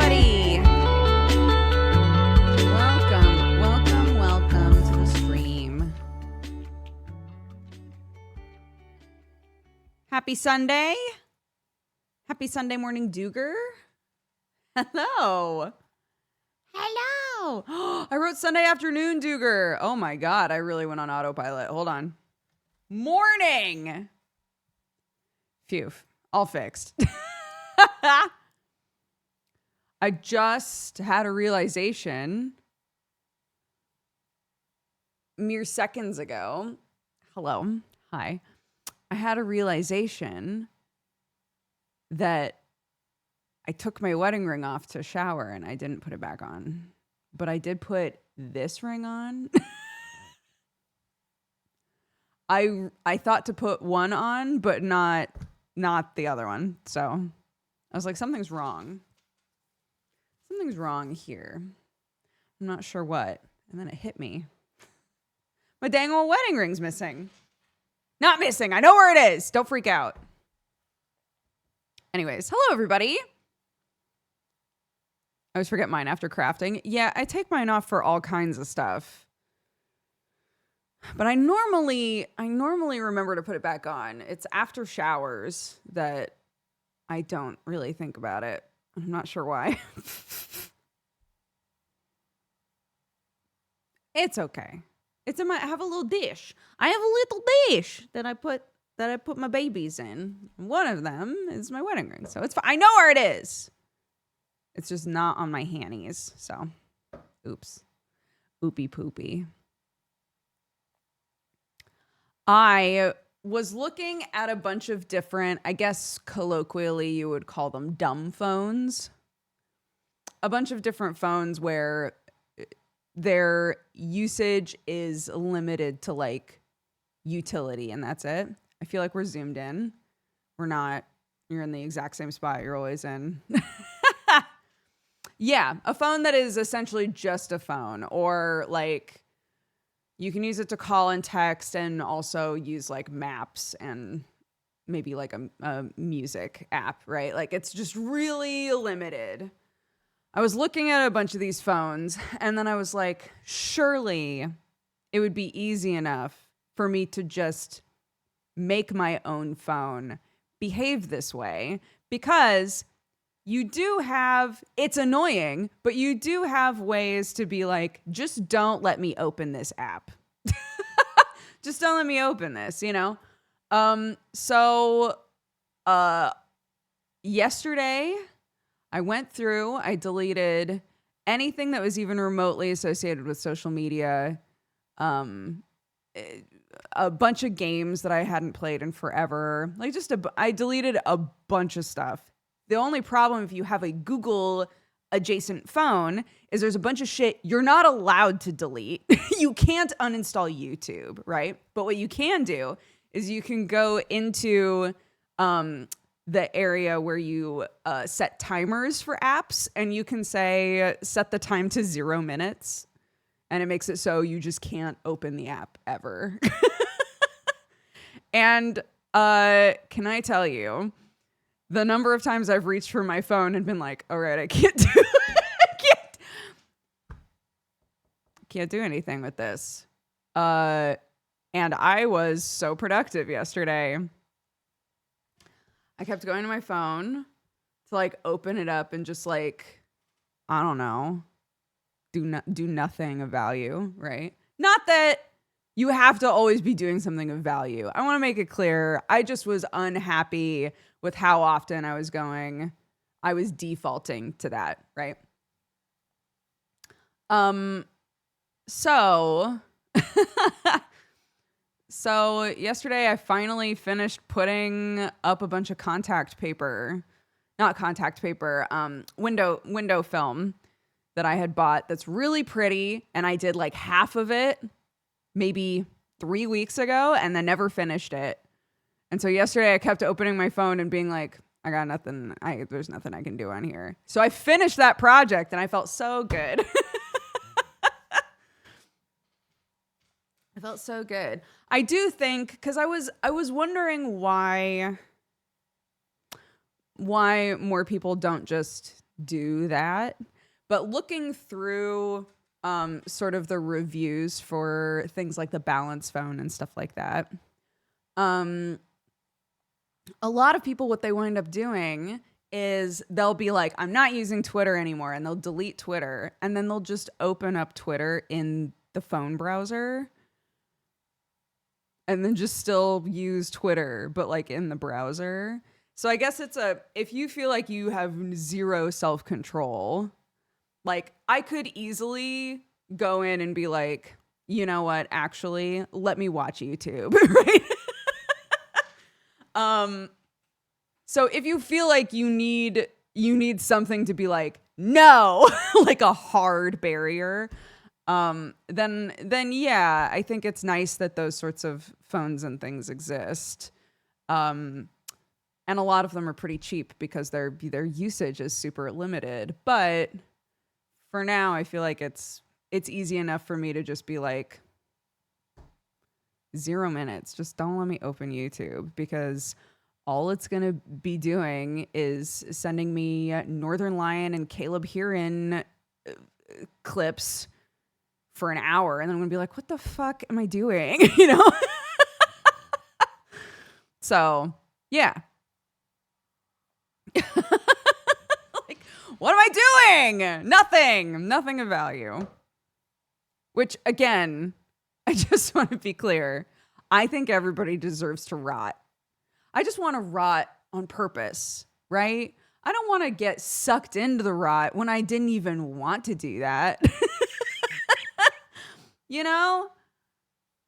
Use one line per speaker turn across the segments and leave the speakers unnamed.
everybody. Welcome to the stream. Happy Sunday. Happy Sunday morning, DOOGER. Hello. I wrote Sunday afternoon, DOOGER. Oh my God, I really went on autopilot. Hold on. Morning. Phew, all fixed. I just had a realization mere seconds ago. Hello. Hi. I had a realization that I took my wedding ring off to shower and I didn't put it back on. But I did put this ring on. I thought to put one on, but not the other one. So I was like, something's wrong. Something's wrong here. I'm not sure what. And then it hit me. My dang old wedding ring's missing. Not missing. I know where it is. Don't freak out. Anyways, hello, everybody. I always forget mine after crafting. Yeah, I take mine off for all kinds of stuff. But I normally remember to put it back on. It's after showers that I don't really think about it. I'm not sure why. It's okay. It's in I have a little dish. I have a little dish that I put my babies in. One of them is my wedding ring. So it's fine. I know where it is. It's just not on my hannies. So oops. Oopie poopy. I was looking at a bunch of different, I guess colloquially you would call them dumb phones. A bunch of different phones where their usage is limited to like utility and that's it. I feel like we're zoomed in. We're not. You're in the exact same spot you're always in. Yeah, a phone that is essentially just a phone, or like you can use it to call and text and also use like maps and maybe like a music app, right? Like it's just really limited. I was looking at a bunch of these phones and then I was like, surely it would be easy enough for me to just make my own phone behave this way, because you do have, it's annoying, but you do have ways to be like, just don't let me open this app. Just don't let me open this, you know? So yesterday I went through, I deleted anything that was even remotely associated with social media, a bunch of games that I hadn't played in forever. Like I deleted a bunch of stuff. The only problem if you have a Google adjacent phone is there's a bunch of shit you're not allowed to delete. You can't uninstall YouTube, right? But what you can do is you can go into the area where you set timers for apps, and you can say, set the time to 0 minutes. And it makes it so you just can't open the app ever. And can I tell you, the number of times I've reached for my phone and been like, all right, I can't do it. Can't do anything with this. And I was so productive yesterday. I kept going to my phone to like open it up and just like, I don't know, do nothing of value, right? Not that you have to always be doing something of value. I want to make it clear. I just was unhappy with how often I was defaulting to that, right? So yesterday I finally finished putting up a bunch of window film that I had bought that's really pretty, and I did like half of it maybe 3 weeks ago and then never finished it. And so yesterday I kept opening my phone and being like, I got nothing. There's nothing I can do on here. So I finished that project and I felt so good. I felt so good. I do think, because I was wondering why more people don't just do that. But looking through sort of the reviews for things like the balance phone and stuff like that, a lot of people, what they wind up doing is they'll be like, I'm not using Twitter anymore, and they'll delete Twitter, and then they'll just open up Twitter in the phone browser and then just still use Twitter, but like in the browser. So I guess if you feel like you have zero self-control, like I could easily go in and be like, you know what, actually, let me watch YouTube, right? So if you feel like you need something to be like, no, like a hard barrier, then yeah, I think it's nice that those sorts of phones and things exist. And a lot of them are pretty cheap because their usage is super limited. But for now, I feel like it's easy enough for me to just be like, 0 minutes. Just don't let me open YouTube, because all it's going to be doing is sending me Northern Lion and Caleb Heron clips for an hour. And then I'm going to be like, what the fuck am I doing? You know? So, yeah. Like, what am I doing? Nothing of value. Which, again, I just want to be clear. I think everybody deserves to rot. I just want to rot on purpose, right? I don't want to get sucked into the rot when I didn't even want to do that. You know?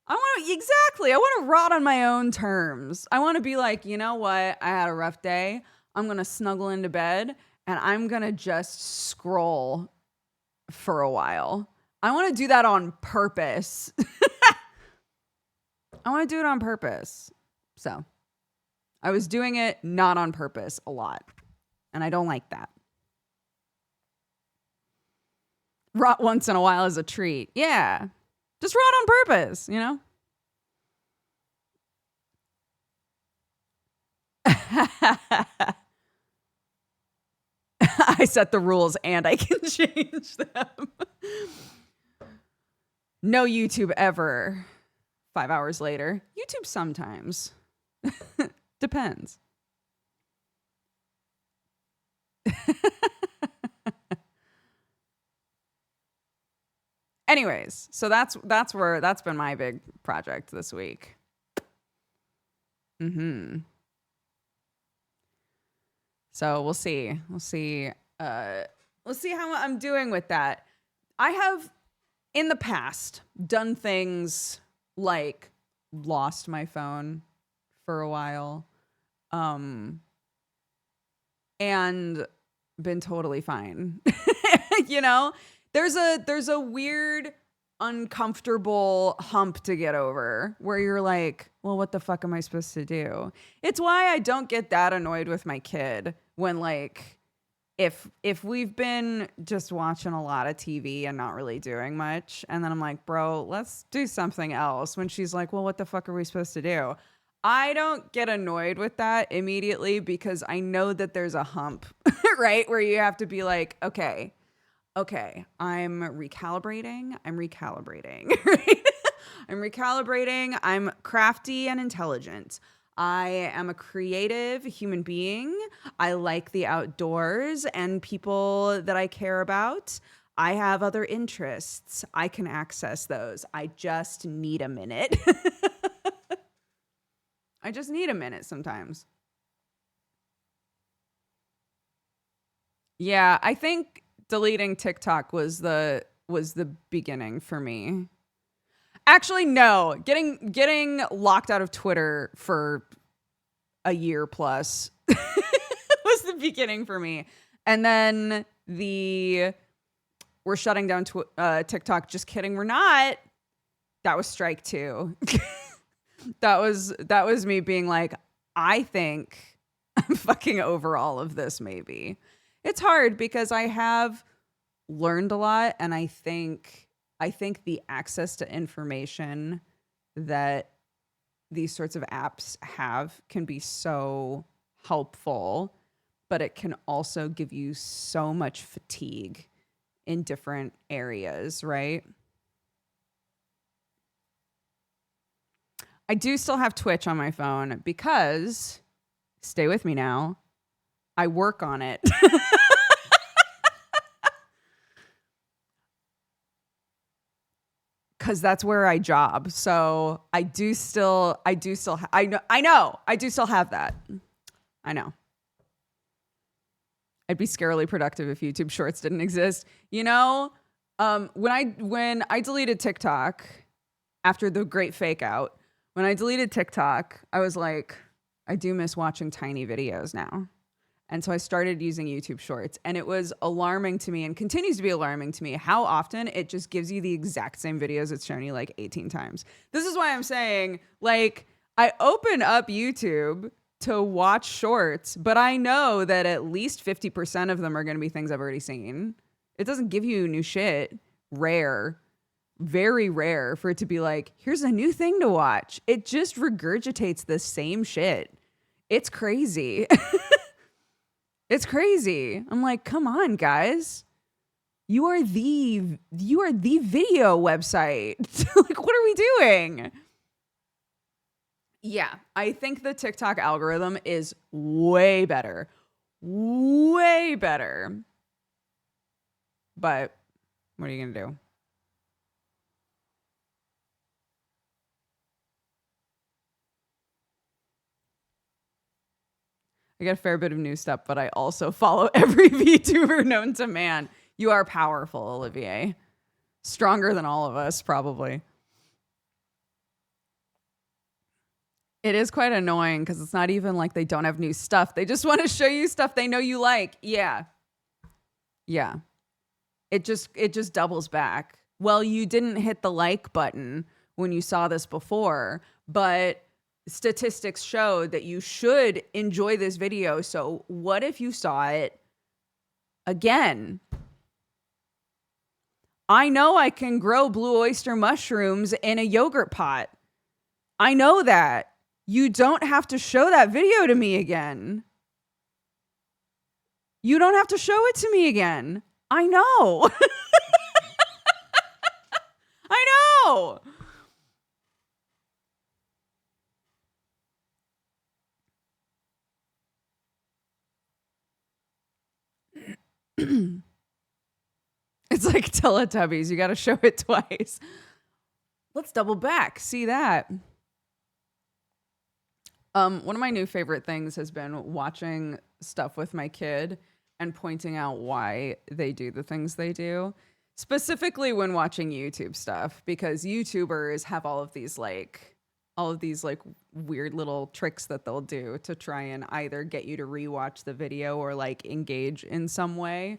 I want to rot on my own terms. I want to be like, you know what? I had a rough day. I'm going to snuggle into bed and I'm going to just scroll for a while. I want to do that on purpose. I want to do it on purpose. So I was doing it not on purpose a lot. And I don't like that. Rot once in a while is a treat. Yeah. Just rot on purpose, you know? I set the rules and I can change them. No YouTube ever. 5 hours later. YouTube sometimes. Depends. Anyways, so that's been my big project this week. So we'll see. We'll see how I'm doing with that. I have in the past done things like lost my phone for a while, and been totally fine. You know, there's a weird, uncomfortable hump to get over where you're like, well, what the fuck am I supposed to do? It's why I don't get that annoyed with my kid when, like, if we've been just watching a lot of TV and not really doing much, and then I'm like, bro, let's do something else. When she's like, well, what the fuck are we supposed to do? I don't get annoyed with that immediately because I know that there's a hump, right? Where you have to be like, okay, I'm recalibrating, right? I'm recalibrating. I'm crafty and intelligent. I am a creative human being. I like the outdoors and people that I care about. I have other interests. I can access those. I just need a minute. I just need a minute sometimes. Yeah, I think deleting TikTok was the beginning for me. Actually, no. Getting locked out of Twitter for a year plus was the beginning for me. And then we're shutting down TikTok. Just kidding, we're not. That was strike two. That was me being like, I think I'm fucking over all of this maybe. It's hard because I have learned a lot, and I think the access to information that these sorts of apps have can be so helpful. but it can also give you so much fatigue in different areas, right? I do still have Twitch on my phone because, stay with me now, I work on it. Because that's where I job. So I do still have that. I know. I'd be scarily productive if YouTube Shorts didn't exist. You know, when I deleted TikTok after the great fake out, when I deleted TikTok, I was like, I do miss watching tiny videos now. And so I started using YouTube Shorts, and it was alarming to me and continues to be alarming to me how often it just gives you the exact same videos it's shown you like 18 times. This is why I'm saying, like, I open up YouTube to watch shorts, but I know that at least 50% of them are going to be things I've already seen. It doesn't give you new shit. Rare. Very rare for it to be like, here's a new thing to watch. It just regurgitates the same shit. It's crazy. It's crazy. I'm like, come on, guys. You are the video website. Like, what are we doing? Yeah, I think the TikTok algorithm is way better. Way better. But what are you going to do? I got a fair bit of new stuff, but I also follow every VTuber known to man. You are powerful, Olivier. Stronger than all of us, probably. It is quite annoying because it's not even like they don't have new stuff. They just want to show you stuff they know you like. Yeah. Yeah. It just doubles back. Well, you didn't hit the like button when you saw this before, but statistics showed that you should enjoy this video. So what if you saw it again? I know I can grow blue oyster mushrooms in a yogurt pot. I know that. You don't have to show that video to me again. You don't have to show it to me again. I know. I know. It's like Teletubbies. You got to show it twice. Let's double back. See that. One of my new favorite things has been watching stuff with my kid and pointing out why they do the things they do. Specifically when watching YouTube stuff, because YouTubers have all of these weird little tricks that they'll do to try and either get you to rewatch the video or like engage in some way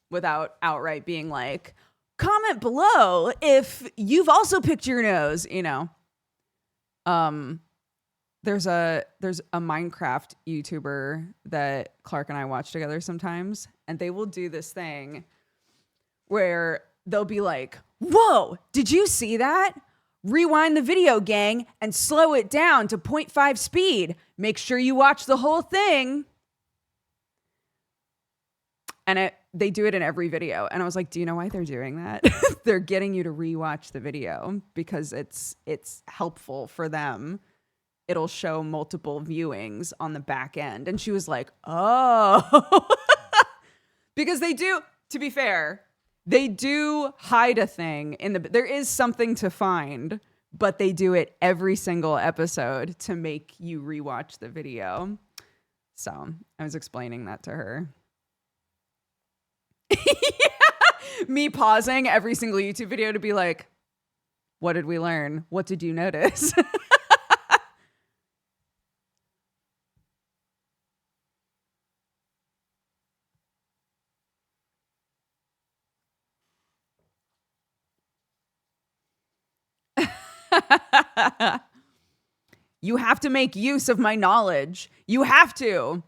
without outright being like, comment below if you've also picked your nose, you know. There's a Minecraft YouTuber that Clark and I watch together sometimes, and they will do this thing where they'll be like, whoa, did you see that? Rewind the video, gang, and slow it down to 0.5 speed. Make sure you watch the whole thing. And they do it in every video. And I was like, do you know why they're doing that? They're getting you to rewatch the video because it's helpful for them. It'll show multiple viewings on the back end. And she was like, oh. Because they do, to be fair, they do hide a thing there is something to find, but they do it every single episode to make you rewatch the video. So I was explaining that to her. Yeah. Me pausing every single YouTube video to be like, what did we learn? What did you notice? You have to make use of my knowledge. You have to.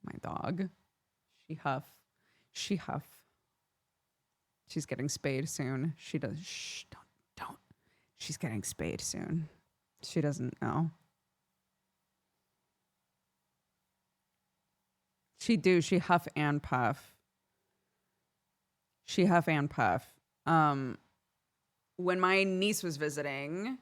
My dog. She huff. She huff. She's getting spayed soon. She does. Shh, She's getting spayed soon. She doesn't know. She huff and puff. She huff and puff. When my niece was visiting,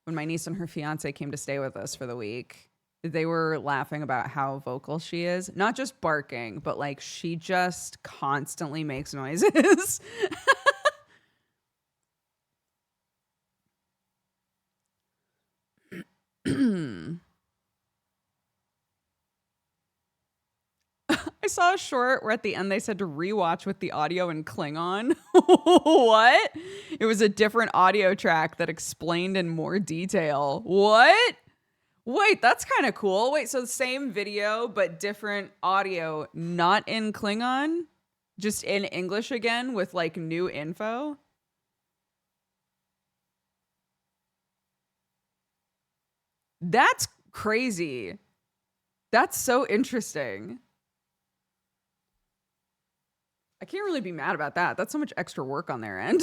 when my niece and her fiance came to stay with us for the week, they were laughing about how vocal she is. Not just barking, but like she just constantly makes noises. I saw a short where at the end they said to rewatch with the audio in Klingon. What? It was a different audio track that explained in more detail. What? Wait, that's kind of cool. Wait, so the same video but different audio, not in Klingon, just in English again with like new info? That's crazy. That's so interesting. I can't really be mad about that. That's so much extra work on their end.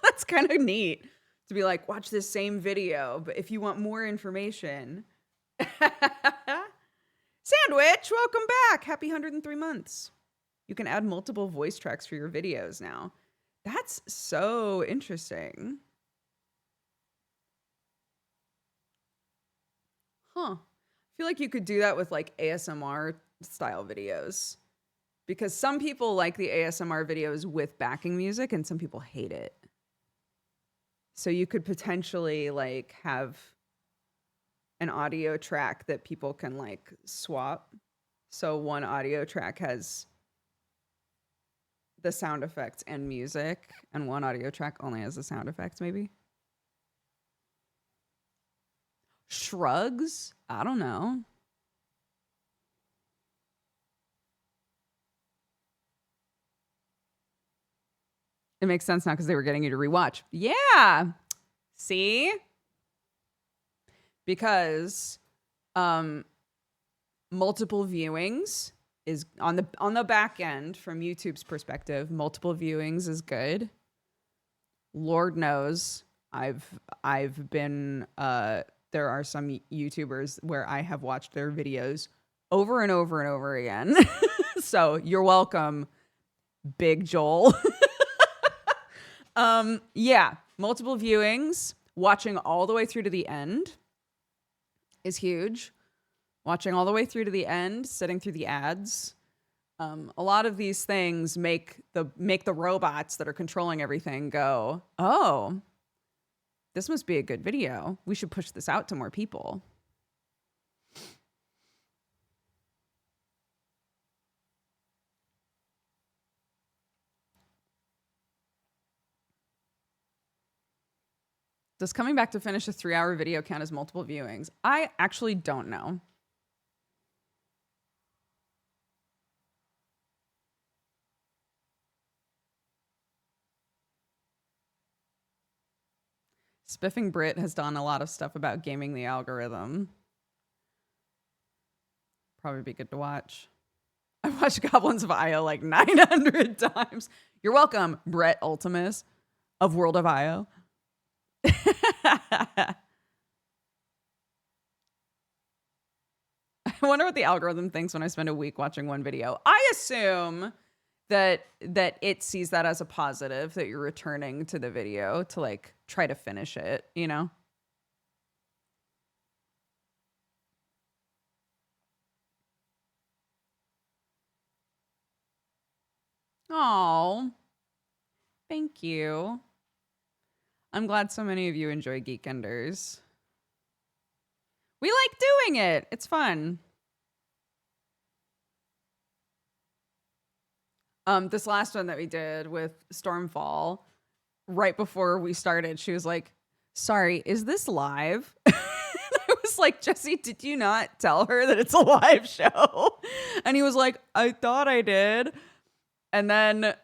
That's kind of neat to be like, watch this same video, but if you want more information. Sandwich, welcome back. Happy 103 months. You can add multiple voice tracks for your videos now. That's so interesting. Huh. I feel like you could do that with like ASMR style videos. Because some people like the ASMR videos with backing music and some people hate it. So you could potentially like have an audio track that people can like swap. So one audio track has the sound effects and music, and one audio track only has the sound effects, maybe. Shrugs? I don't know. It makes sense now because they were getting you to rewatch. Yeah. See? Because multiple viewings is on the back end from YouTube's perspective, multiple viewings is good. Lord knows I've been there are some YouTubers where I have watched their videos over and over and over again. So you're welcome, Big Joel. Yeah, multiple viewings, watching all the way through to the end is huge. Watching all the way through to the end, sitting through the ads. A lot of these things make the robots that are controlling everything go, oh, this must be a good video. We should push this out to more people. Does coming back to finish a 3-hour video count as multiple viewings? I actually don't know. Spiffing Brit has done a lot of stuff about gaming the algorithm. Probably be good to watch. I've watched Goblins of Io like 900 times. You're welcome, Brett Ultimus of World of Io. I wonder what the algorithm thinks when I spend a week watching one video. I assume that it sees that as a positive, that you're returning to the video to like try to finish it, you know? Oh, thank you. I'm glad so many of you enjoy Geekenders. We like doing it. It's fun. This last one that we did with Stormfall, right before we started, she was like, sorry, is this live? I was like, Jesse, did you not tell her that it's a live show? And he was like, I thought I did. And then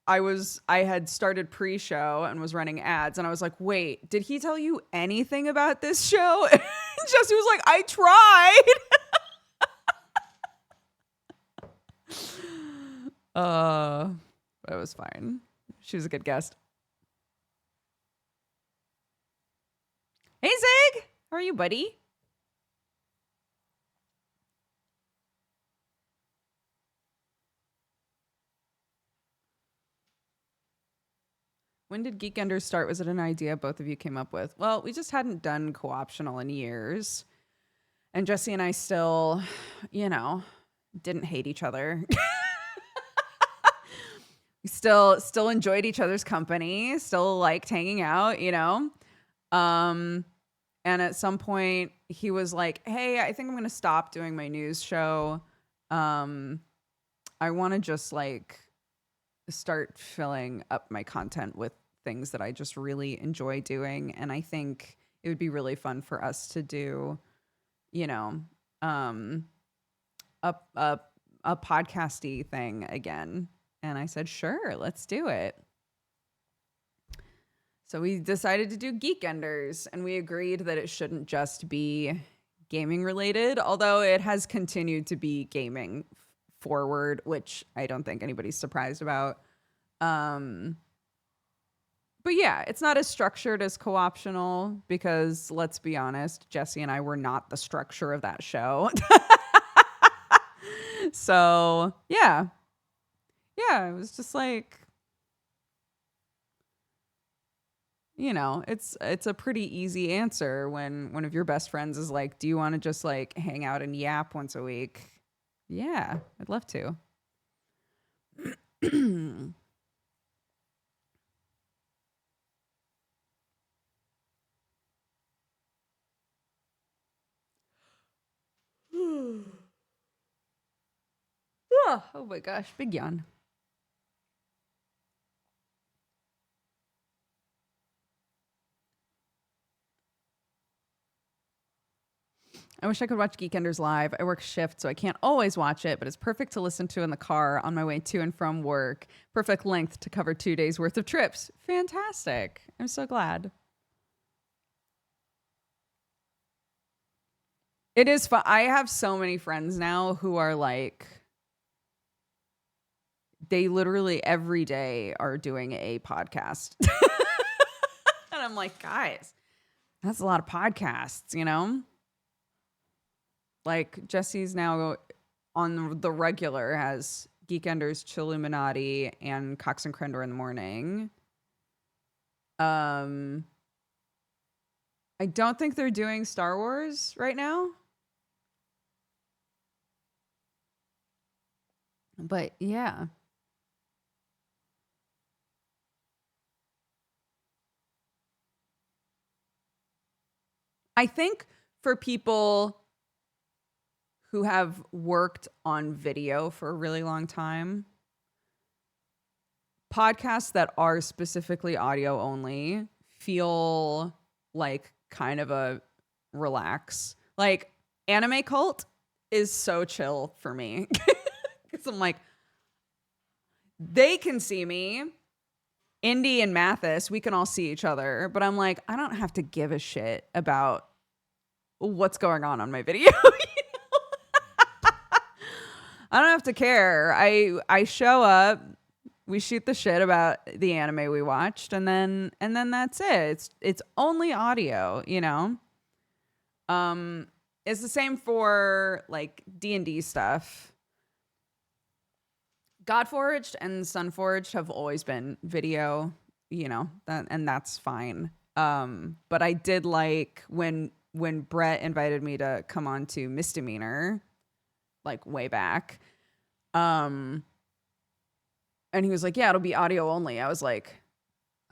I had started pre-show and was running ads, and I was like, wait, did he tell you anything about this show? And Jesse was like, I tried. It was fine. She was a good guest. How are you, buddy? When did Geekenders start? Was it an idea both of you came up with? Well, we just hadn't done co-optional in years. And Jesse and I still, you know, didn't hate each other. We still enjoyed each other's company, still liked hanging out, you know. And at some point he was like, "Hey, I think I'm going to stop doing my news show. I want to just like start filling up my content with things that I just really enjoy doing, and I think it would be really fun for us to do, you know, a podcasty thing again." And I said, "Sure, let's do it." So we decided to do Geekenders, and we agreed that it shouldn't just be gaming related, although it has continued to be gaming forward, which I don't think anybody's surprised about. But yeah, it's not as structured as co-optional because, let's be honest, Jesse and I were not the structure of that show. So yeah, it was just like, you know, it's a pretty easy answer when one of your best friends is like, "Do you want to just like hang out and yap once a week?" Yeah, I'd love to. Oh my gosh, big yawn. I wish I could watch Geekenders live. I work shift, so I can't always watch it, but it's perfect to listen to in the car on my way to and from work. Perfect length to cover 2 days worth of trips. Fantastic. I'm so glad. It is fun. I have so many friends now who are like, they literally every day are doing a podcast. And I'm like, guys, that's a lot of podcasts, you know? Like Jesse's now on the regular has Geekenders, Chilluminati, and Cox and Crendor in the morning. I don't think they're doing Star Wars right now. But yeah. I think for people who have worked on video for a really long time, podcasts that are specifically audio only feel like kind of a relax. Like Anime Cult is so chill for me. Because I'm like, they can see me. Indy and Mathis, we can all see each other. But I'm like, I don't have to give a shit about what's going on my video. I don't have to care. I show up, we shoot the shit about the anime we watched, and then that's it. It's only audio, you know. It's the same for like D&D stuff. Godforged and Sunforged have always been video, you know, and that's fine. But I did like when Brett invited me to come on to Misdemeanor, like way back. And he was like, "Yeah, it'll be audio only." I was like,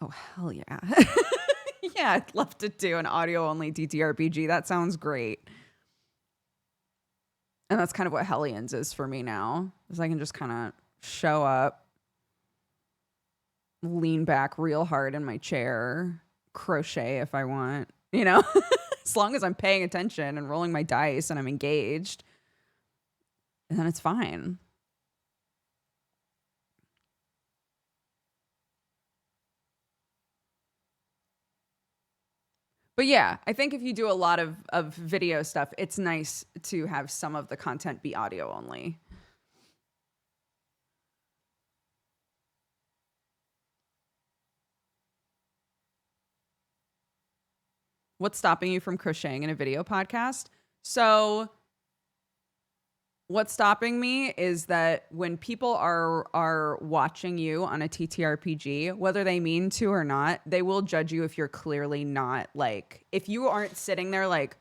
"Oh, hell yeah." Yeah, I'd love to do an audio only TTRPG. That sounds great. And that's kind of what Hellions is for me now. Is I can just kind of show up, lean back real hard in my chair, crochet if I want, you know, as long as I'm paying attention and rolling my dice and I'm engaged, and then it's fine. But yeah, I think if you do a lot of video stuff, it's nice to have some of the content be audio only. What's stopping you from crocheting in a video podcast? So what's stopping me is that when people are watching you on a TTRPG, whether they mean to or not, they will judge you if you're clearly not like, if you aren't sitting there like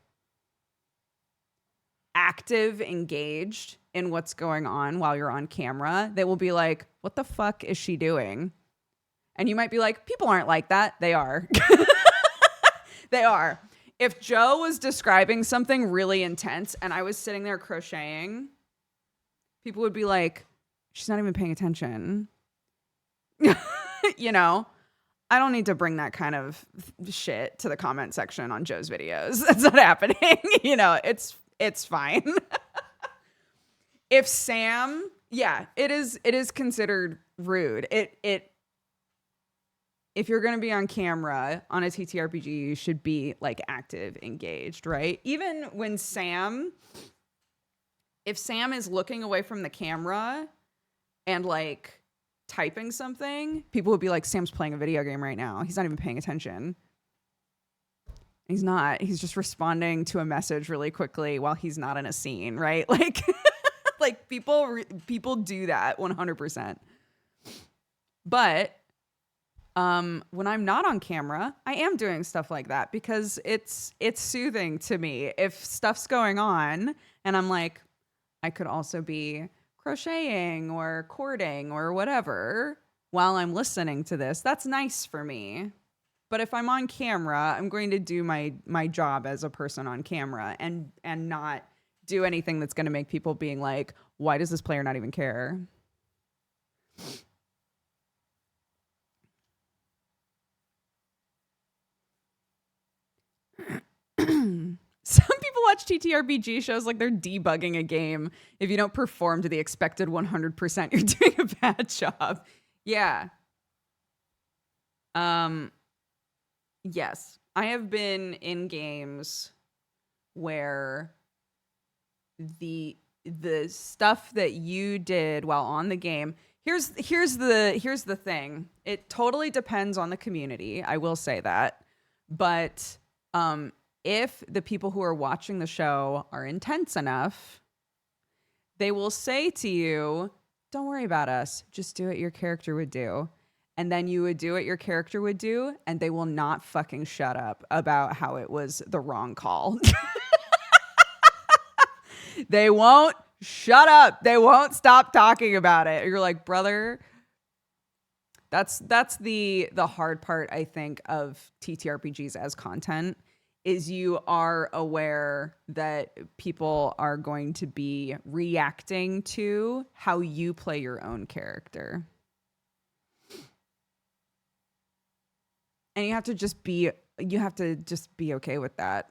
active, engaged in what's going on while you're on camera, they will be like, what the fuck is she doing? And you might be like, people aren't like that. They are. They are. If Joe was describing something really intense and I was sitting there crocheting, people would be like, she's not even paying attention. You know, I don't need to bring that kind of shit to the comment section on Joe's videos. That's not happening. You know, it's fine. If Sam, yeah, it is considered rude. If you're going to be on camera on a TTRPG, you should be like active, engaged, right? Even when if Sam is looking away from the camera and like typing something, people would be like, Sam's playing a video game right now. He's not even paying attention. He's not. He's just responding to a message really quickly while he's not in a scene, right? Like, like people do that 100%. But when I'm not on camera, I am doing stuff like that because it's soothing to me. If stuff's going on and I'm like, I could also be crocheting or cording or whatever while I'm listening to this, that's nice for me. But if I'm on camera, I'm going to do my job as a person on camera and not do anything that's going to make people being like, why does this player not even care? Some people watch TTRPG shows like they're debugging a game. If you don't perform to the expected 100%, you're doing a bad job. Yeah. Yes. I have been in games where the stuff that you did while on the game, here's the thing. It totally depends on the community. I will say that. But if the people who are watching the show are intense enough, they will say to you, don't worry about us. Just do what your character would do. And then you would do what your character would do, and they will not fucking shut up about how it was the wrong call. They won't shut up. They won't stop talking about it. You're like, brother, that's the hard part, I think, of TTRPGs as content. Is you are aware that people are going to be reacting to how you play your own character. And you have to just be okay with that.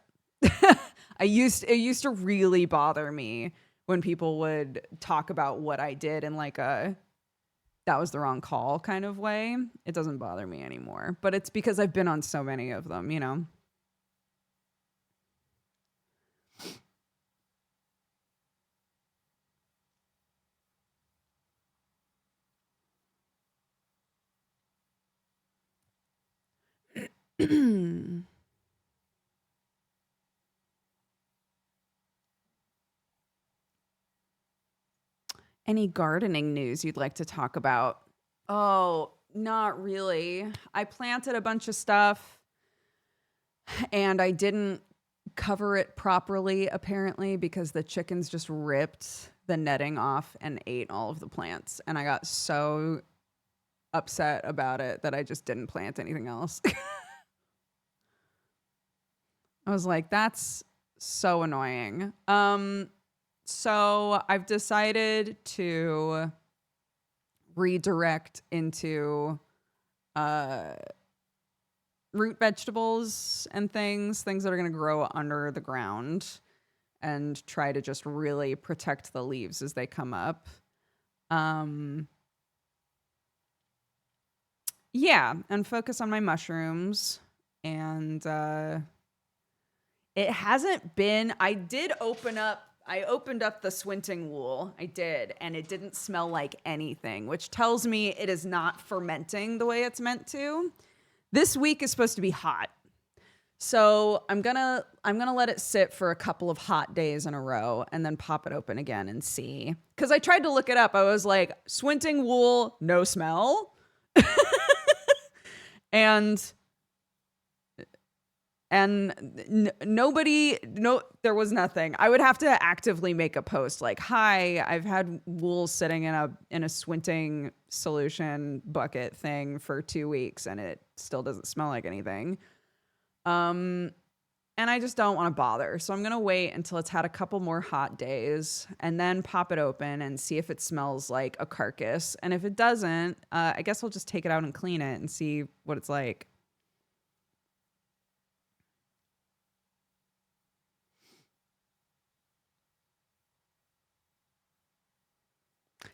It used to really bother me when people would talk about what I did in like a that was the wrong call kind of way. It doesn't bother me anymore, but it's because I've been on so many of them, you know. Any gardening news you'd like to talk about? Oh, not really. I planted a bunch of stuff and I didn't cover it properly, apparently, because the chickens just ripped the netting off and ate all of the plants. And I got so upset about it that I just didn't plant anything else. I was like, that's so annoying. So I've decided to redirect into root vegetables and things that are going to grow under the ground and try to just really protect the leaves as they come up. Yeah, and focus on my mushrooms. And it hasn't been, I opened up the Swinting wool. I did, and it didn't smell like anything, which tells me it is not fermenting the way it's meant to. This week is supposed to be hot. So I'm gonna let it sit for a couple of hot days in a row and then pop it open again and see. Because I tried to look it up. I was like, Swinting wool, no smell. and nobody, no, there was nothing. I would have to actively make a post like, hi, I've had wool sitting in a Swinting solution bucket thing for 2 weeks and it still doesn't smell like anything. And I just don't want to bother. So I'm going to wait until it's had a couple more hot days and then pop it open and see if it smells like a carcass. And if it doesn't, I guess I'll just take it out and clean it and see what it's like.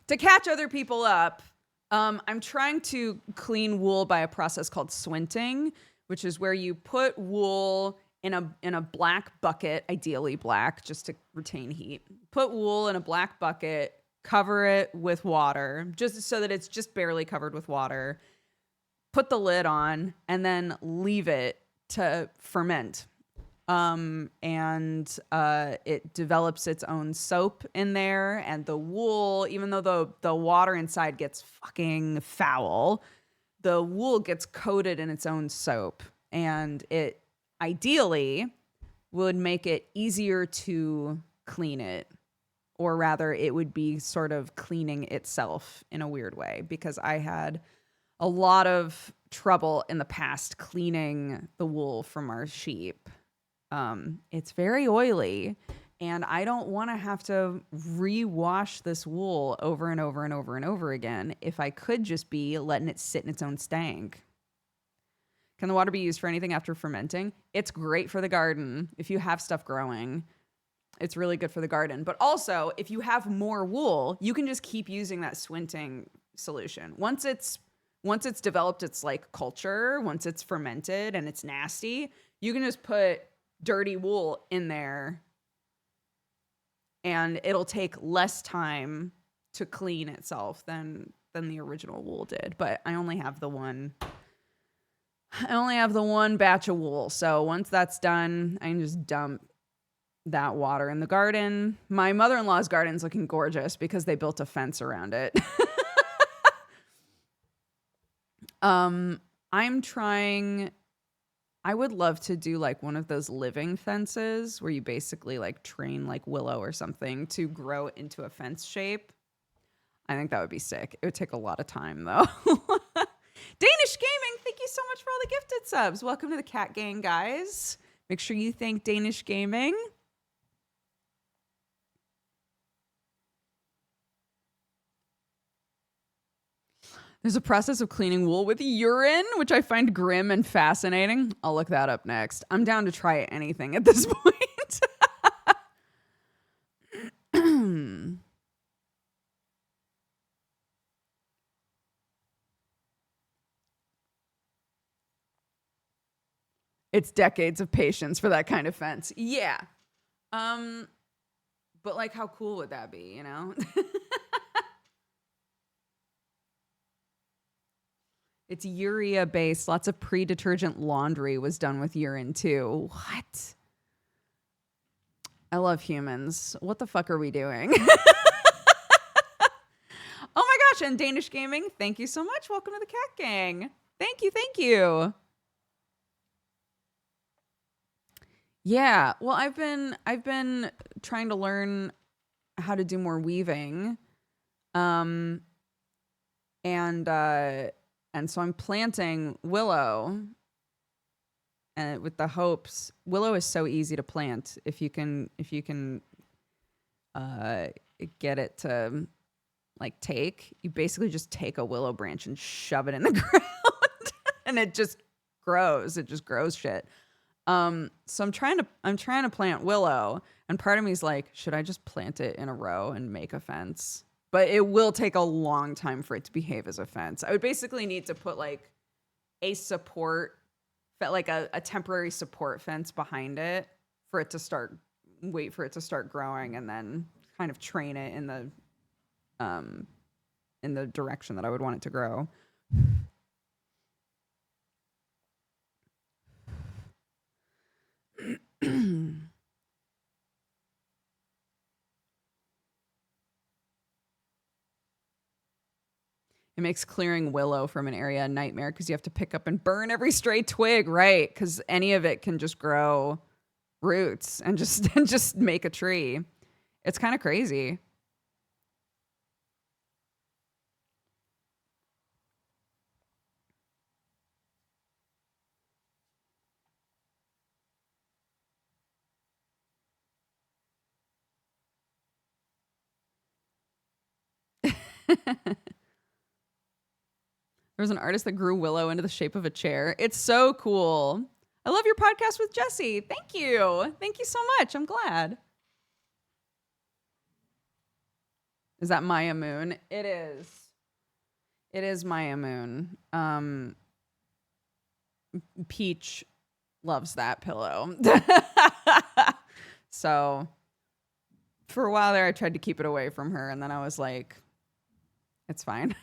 To catch other people up, I'm trying to clean wool by a process called swinting, which is where you put wool in a black bucket, ideally black, just to retain heat. Put wool in a black bucket, cover it with water, just so that it's just barely covered with water. Put the lid on, and then leave it to ferment. It develops its own soap in there, and the wool, even though the water inside gets fucking foul, the wool gets coated in its own soap, and it ideally would make it easier to clean it, or rather it would be sort of cleaning itself in a weird way, because I had a lot of trouble in the past cleaning the wool from our sheep. It's very oily, and I don't want to have to rewash this wool over and over and over and over again if I could just be letting it sit in its own stank. Can the water be used for anything after fermenting? It's great for the garden. If you have stuff growing, it's really good for the garden. But also, if you have more wool, you can just keep using that swinting solution. Once it's developed its like culture, once it's fermented and it's nasty, you can just put dirty wool in there and it'll take less time to clean itself than the original wool did. But I only have the one batch of wool. So once that's done, I can just dump that water in the garden. My mother-in-law's garden's looking gorgeous because they built a fence around it. I would love to do like one of those living fences where you basically like train like willow or something to grow into a fence shape. I think that would be sick. It would take a lot of time though. Danish Gaming, thank you so much for all the gifted subs. Welcome to the Cat Gang, guys. Make sure you thank Danish Gaming. There's a process of cleaning wool with urine, which I find grim and fascinating. I'll look that up next. I'm down to try anything at this point. It's decades of patience for that kind of fence. Yeah. But like, how cool would that be, you know? It's urea based. Lots of pre-detergent laundry was done with urine too. What? I love humans. What the fuck are we doing? Oh my gosh, and Danish Gaming, thank you so much. Welcome to the Cat Gang. Thank you, thank you. Yeah, well, I've been trying to learn how to do more weaving. And so I'm planting willow, and with the hopes, willow is so easy to plant if you can get it to like take. You basically just take a willow branch and shove it in the ground, and it just grows. It just grows shit. So I'm trying to plant willow, and part of me is like, should I just plant it in a row and make a fence? But it will take a long time for it to behave as a fence. I would basically need to put like a support, like a temporary support fence behind it for it to start, wait for it to start growing, and then kind of train it in the direction that I would want it to grow. It makes clearing willow from an area a nightmare because you have to pick up and burn every stray twig, right? Because any of it can just grow roots and just and just make a tree. It's kind of crazy. There was an artist that grew willow into the shape of a chair. It's so cool. I love your podcast with Jesse. Thank you. Thank you so much. I'm glad. Is that Maya Moon? It is. It is Maya Moon. Peach loves that pillow. So for a while there, I tried to keep it away from her. And then I was like, it's fine.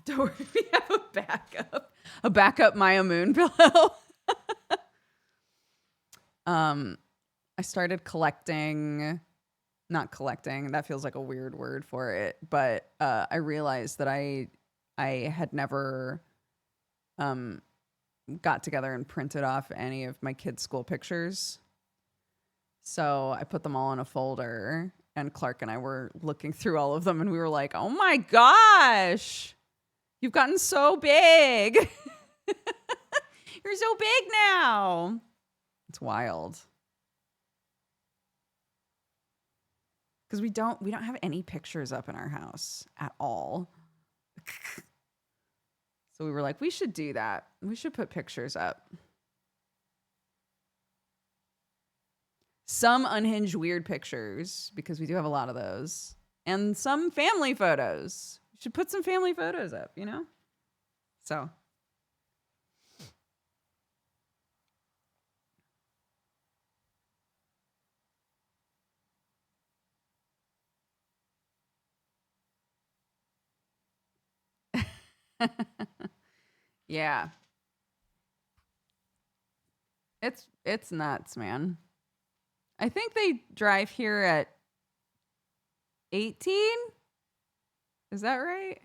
Don't worry, we have a backup Maya Moon pillow. I started not collecting. That feels like a weird word for it, but I realized that I had never got together and printed off any of my kids' school pictures. So I put them all in a folder, and Clark and I were looking through all of them, and we were like, oh my gosh, you've gotten so big. You're so big now. It's wild. Because we don't have any pictures up in our house at all. So we were like, we should do that. We should put pictures up. Some unhinged weird pictures, because we do have a lot of those. And some family photos. We should put some family photos up, you know? So. Yeah. It's nuts, man. I think they drive here at 18? Is that right?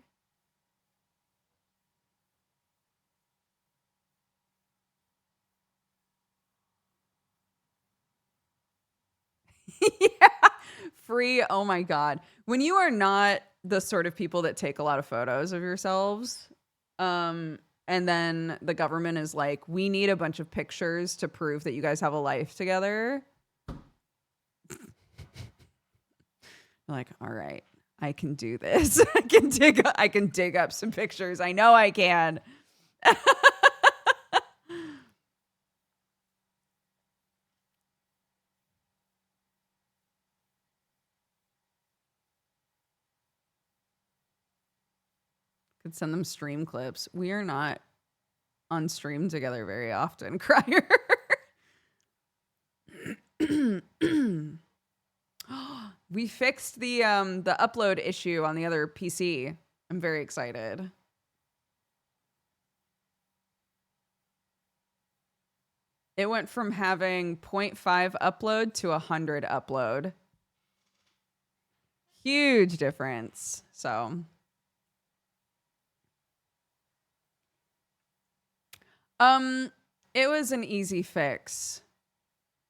Yeah. Free. Oh my God. When you are not the sort of people that take a lot of photos of yourselves, and then the government is like, we need a bunch of pictures to prove that you guys have a life together. Like, all right, I can do this. I can dig up some pictures. I know I can. Could send them stream clips. We are not on stream together very often, Crier. We fixed the upload issue on the other PC. I'm very excited. It went from having 0.5 upload to 100 upload. Huge difference. So it was an easy fix,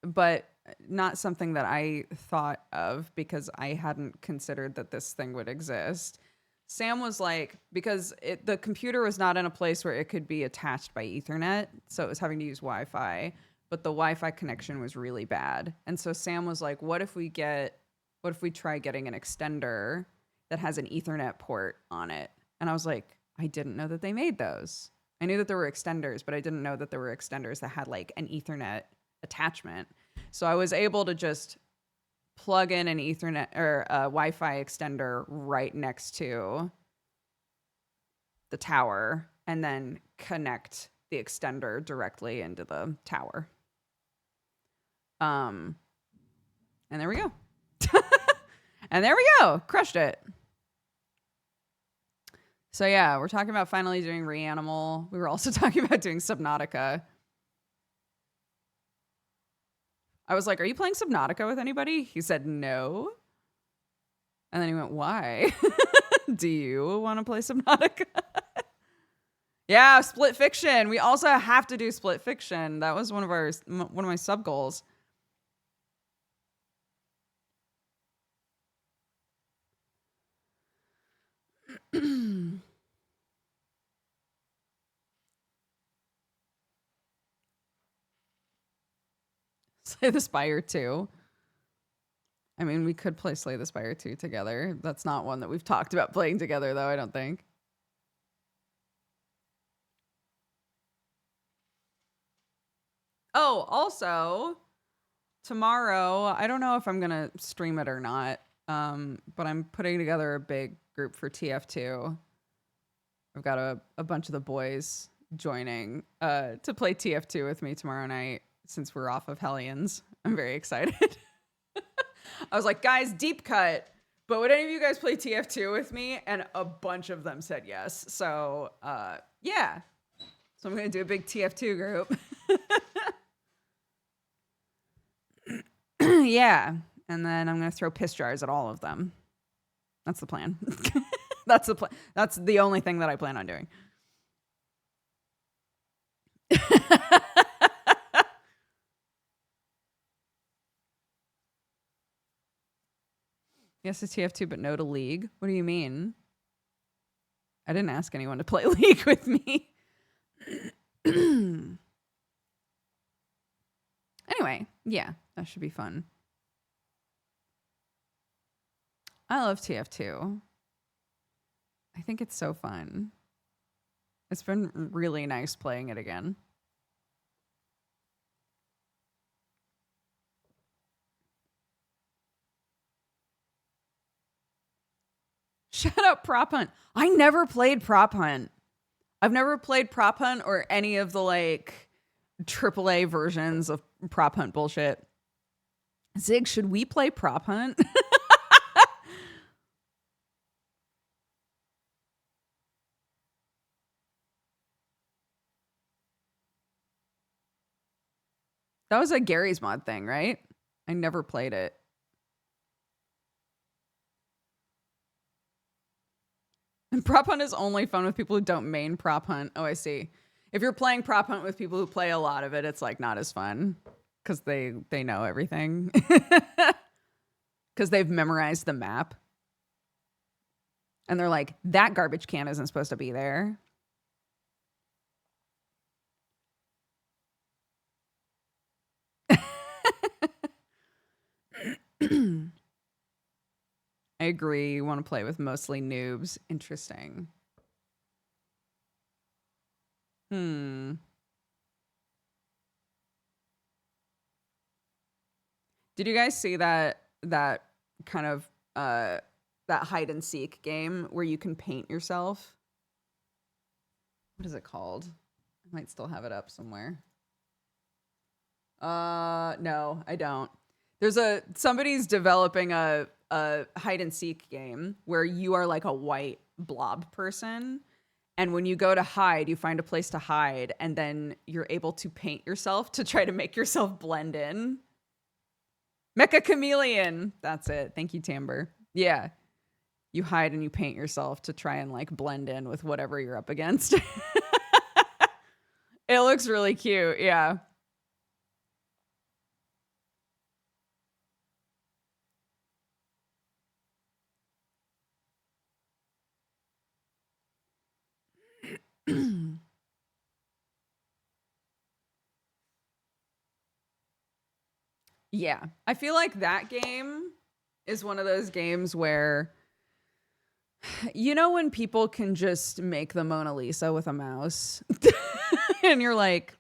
but not something that I thought of because I hadn't considered that this thing would exist. Sam was like, because the computer was not in a place where it could be attached by Ethernet, so it was having to use Wi-Fi, but the Wi-Fi connection was really bad. And so Sam was like, what if we try getting an extender that has an Ethernet port on it? And I was like, I didn't know that they made those. I knew that there were extenders, but I didn't know that there were extenders that had like an Ethernet attachment. So I was able to just plug in an Ethernet or a Wi-Fi extender right next to the tower and then connect the extender directly into the tower. And there we go. And there we go. Crushed it. So yeah, we're talking about finally doing Reanimal. We were also talking about doing Subnautica. I was like, "Are you playing Subnautica with anybody?" He said no. And then he went, "Why? Do you want to play Subnautica?" Yeah, Split Fiction. We also have to do Split Fiction. That was one of my sub goals. Slay the Spire 2. I mean, we could play Slay the Spire 2 together. That's not one that we've talked about playing together, though, I don't think. Oh, also, tomorrow, I don't know if I'm going to stream it or not, but I'm putting together a big group for TF2. I've got a bunch of the boys joining to play TF2 with me tomorrow night since we're off of Hellions. I'm very excited. I was like, guys, deep cut. But would any of you guys play TF2 with me? And a bunch of them said yes. So, yeah. So I'm going to do a big TF2 group. Yeah. And then I'm going to throw piss jars at all of them. That's the plan. That's the plan. That's the only thing that I plan on doing. Yes to TF2, but no to League. What do you mean? I didn't ask anyone to play League with me. Anyway, yeah, that should be fun. I love TF2. I think it's so fun. It's been really nice playing it again. Shut up, Prop Hunt. I never played Prop Hunt. I've never played Prop Hunt or any of the like AAA versions of Prop Hunt bullshit. Zig, should we play Prop Hunt? That was a Gary's Mod thing, right? I never played it. And Prop Hunt is only fun with people who don't main Prop Hunt. Oh, I see. If you're playing Prop Hunt with people who play a lot of it, it's like not as fun because they know everything. Because they've memorized the map. And they're like, that garbage can isn't supposed to be there. I agree. You want to play with mostly noobs. Interesting. Did you guys see that kind of that hide and seek game where you can paint yourself? What is it called? I might still have it up somewhere. No, I don't. Somebody's developing a hide and seek game where you are like a white blob person. And when you go to hide, you find a place to hide, and then you're able to paint yourself to try to make yourself blend in. Mecha Chameleon. That's it. Thank you, Timber. Yeah. You hide and you paint yourself to try and like blend in with whatever you're up against. It looks really cute. Yeah. Yeah. I feel like that game is one of those games where, you know, when people can just make the Mona Lisa with a mouse and you're like,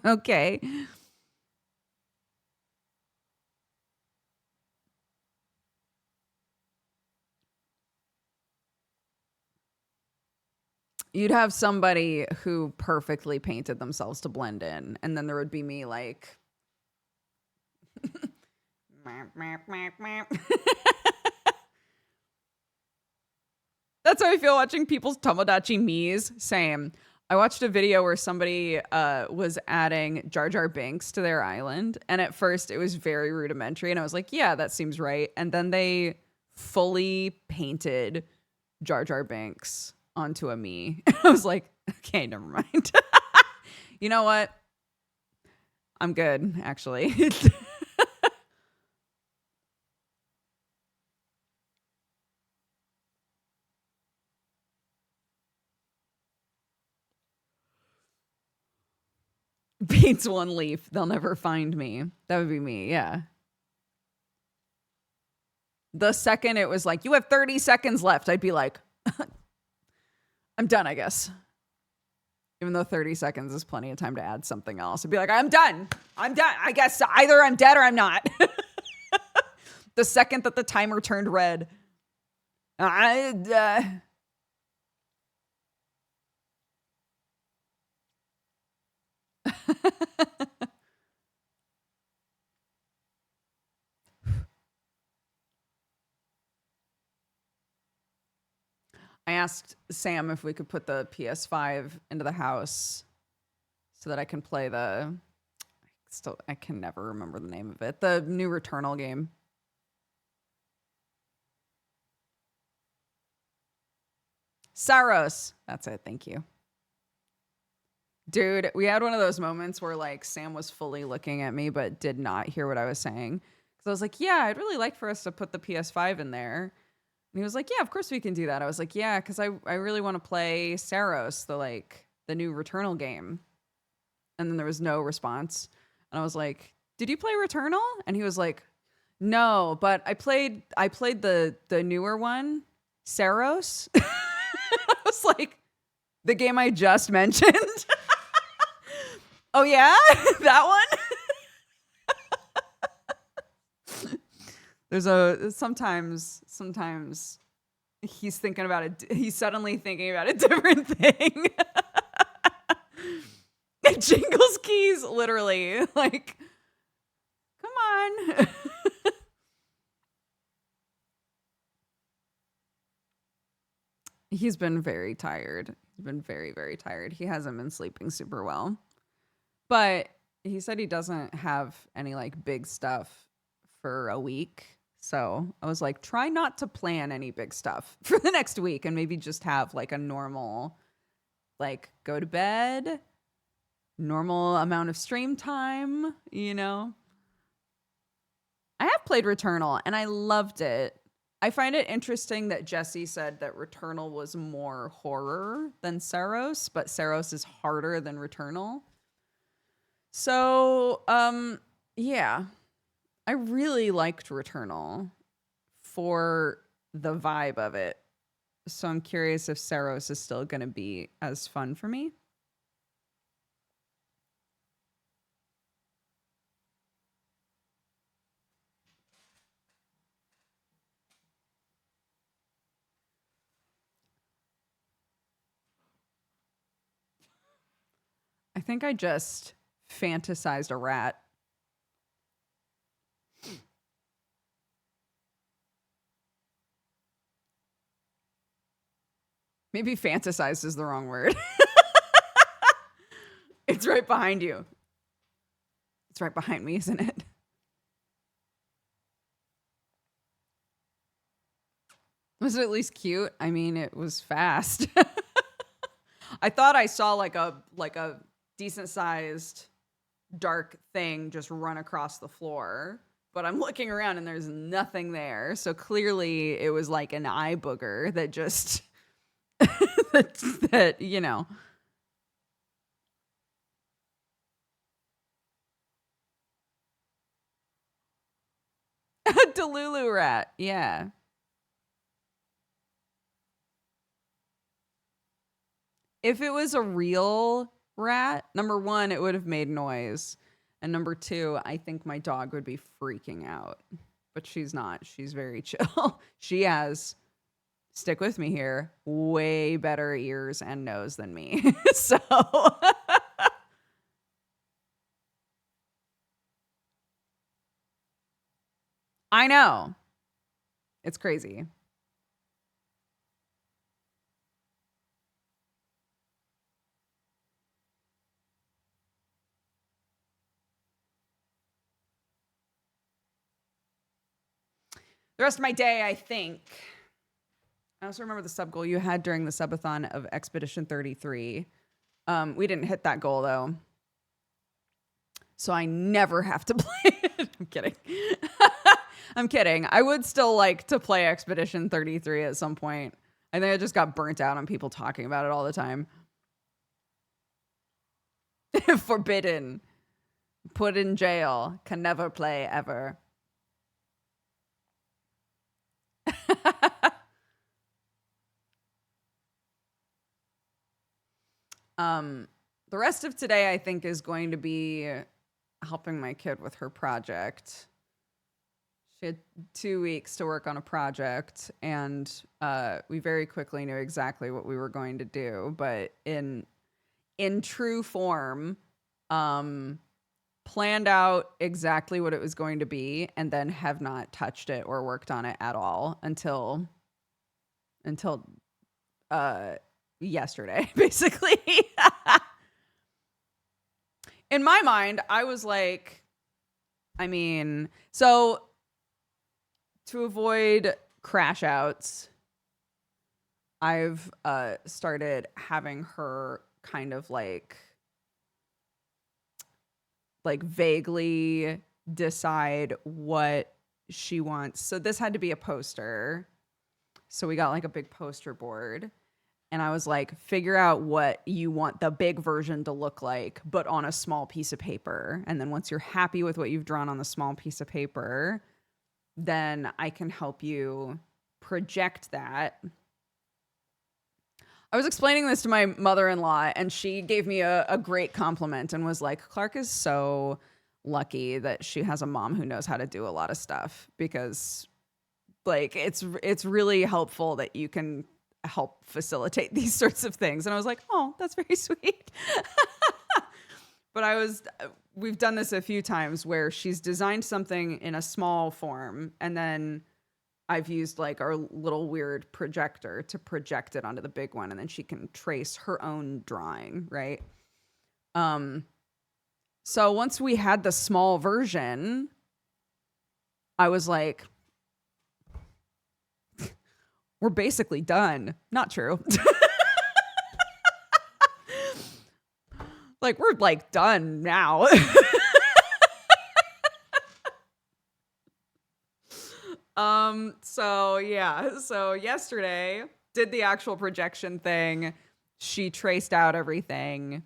okay. You'd have somebody who perfectly painted themselves to blend in, and then there would be me like That's how I feel watching people's Tomodachi Miis. Same. I watched a video where somebody was adding Jar Jar Binks to their island. And at first it was very rudimentary. And I was like, yeah, that seems right. And then they fully painted Jar Jar Binks onto a Mii. I was like, okay, never mind. You know what? I'm good, actually. Beats one leaf. They'll never find me. That would be me. Yeah. The second it was like, you have 30 seconds left, I'd be like, I'm done, I guess. Even though 30 seconds is plenty of time to add something else. I'd be like, I'm done. I'm done. I guess either I'm dead or I'm not. The second that the timer turned red. I asked Sam if we could put the PS5 into the house so that I can play I can never remember the name of it. The new Returnal game. Saros. That's it. Thank you. Dude, we had one of those moments where like Sam was fully looking at me but did not hear what I was saying. Because I was like, yeah, I'd really like for us to put the PS5 in there. And he was like, yeah, of course we can do that. I was like, yeah, because I really want to play Saros, the new Returnal game. And then there was no response. And I was like, did you play Returnal? And he was like, no, but I played the newer one, Saros. I was like, the game I just mentioned. Oh yeah, that one. There's sometimes he's thinking about it. He's suddenly thinking about a different thing. It jingles keys, literally. Like, come on. He's been very tired. He's been very, very tired. He hasn't been sleeping super well. But he said he doesn't have any like big stuff for a week. So I was like, try not to plan any big stuff for the next week and maybe just have like a normal, like go to bed, normal amount of stream time, you know? I have played Returnal and I loved it. I find it interesting that Jesse said that Returnal was more horror than Saros, but Saros is harder than Returnal. So, yeah, I really liked Returnal for the vibe of it. So I'm curious if Saros is still going to be as fun for me. I think I just fantasized a rat. Maybe fantasized is the wrong word. It's right behind you. It's right behind me, isn't it? Was it at least cute? I mean, it was fast. I thought I saw like a decent sized dark thing just run across the floor, but I'm looking around and there's nothing there. So clearly it was like an eye booger that just that, you know. A Delulu rat. Yeah. If it was a real rat, number one, it would have made noise. And number two, I think my dog would be freaking out. But she's not. She's very chill. She has, stick with me here, way better ears and nose than me. So I know. It's crazy. the rest of my day, I think. I also remember the sub goal you had during the subathon of Expedition 33. We didn't hit that goal though. So I never have to play it. I'm kidding. I'm kidding. I would still like to play Expedition 33 at some point. I think I just got burnt out on people talking about it all the time. Forbidden. Put in jail. Can never play ever. The rest of today, I think, is going to be helping my kid with her project. She had 2 weeks to work on a project, and we very quickly knew exactly what we were going to do. But in true form, planned out exactly what it was going to be, and then have not touched it or worked on it at all until yesterday, basically. In my mind, I was like, so to avoid crash outs, I've started having her kind of like vaguely decide what she wants. So this had to be a poster. So we got like a big poster board. And I was like, figure out what you want the big version to look like, but on a small piece of paper. And then once you're happy with what you've drawn on the small piece of paper, then I can help you project that. I was explaining this to my mother-in-law, and she gave me a great compliment and was like, Clark is so lucky that she has a mom who knows how to do a lot of stuff, because like it's really helpful that you can help facilitate these sorts of things. And I was like, oh, that's very sweet. But we've done this a few times where she's designed something in a small form, and then I've used like our little weird projector to project it onto the big one, and then she can trace her own drawing, right? So once we had the small version, I was like, we're basically done. Not true. Like, we're like done now. So yesterday did the actual projection thing. She traced out everything.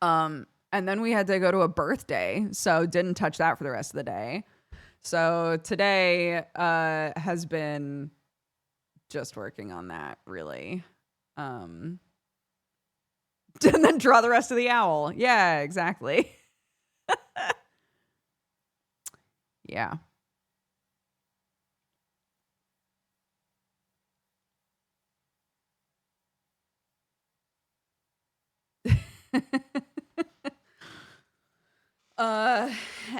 And then we had to go to a birthday, so didn't touch that for the rest of the day. So today has been just working on that, really. And then draw the rest of the owl. Yeah, exactly. Yeah.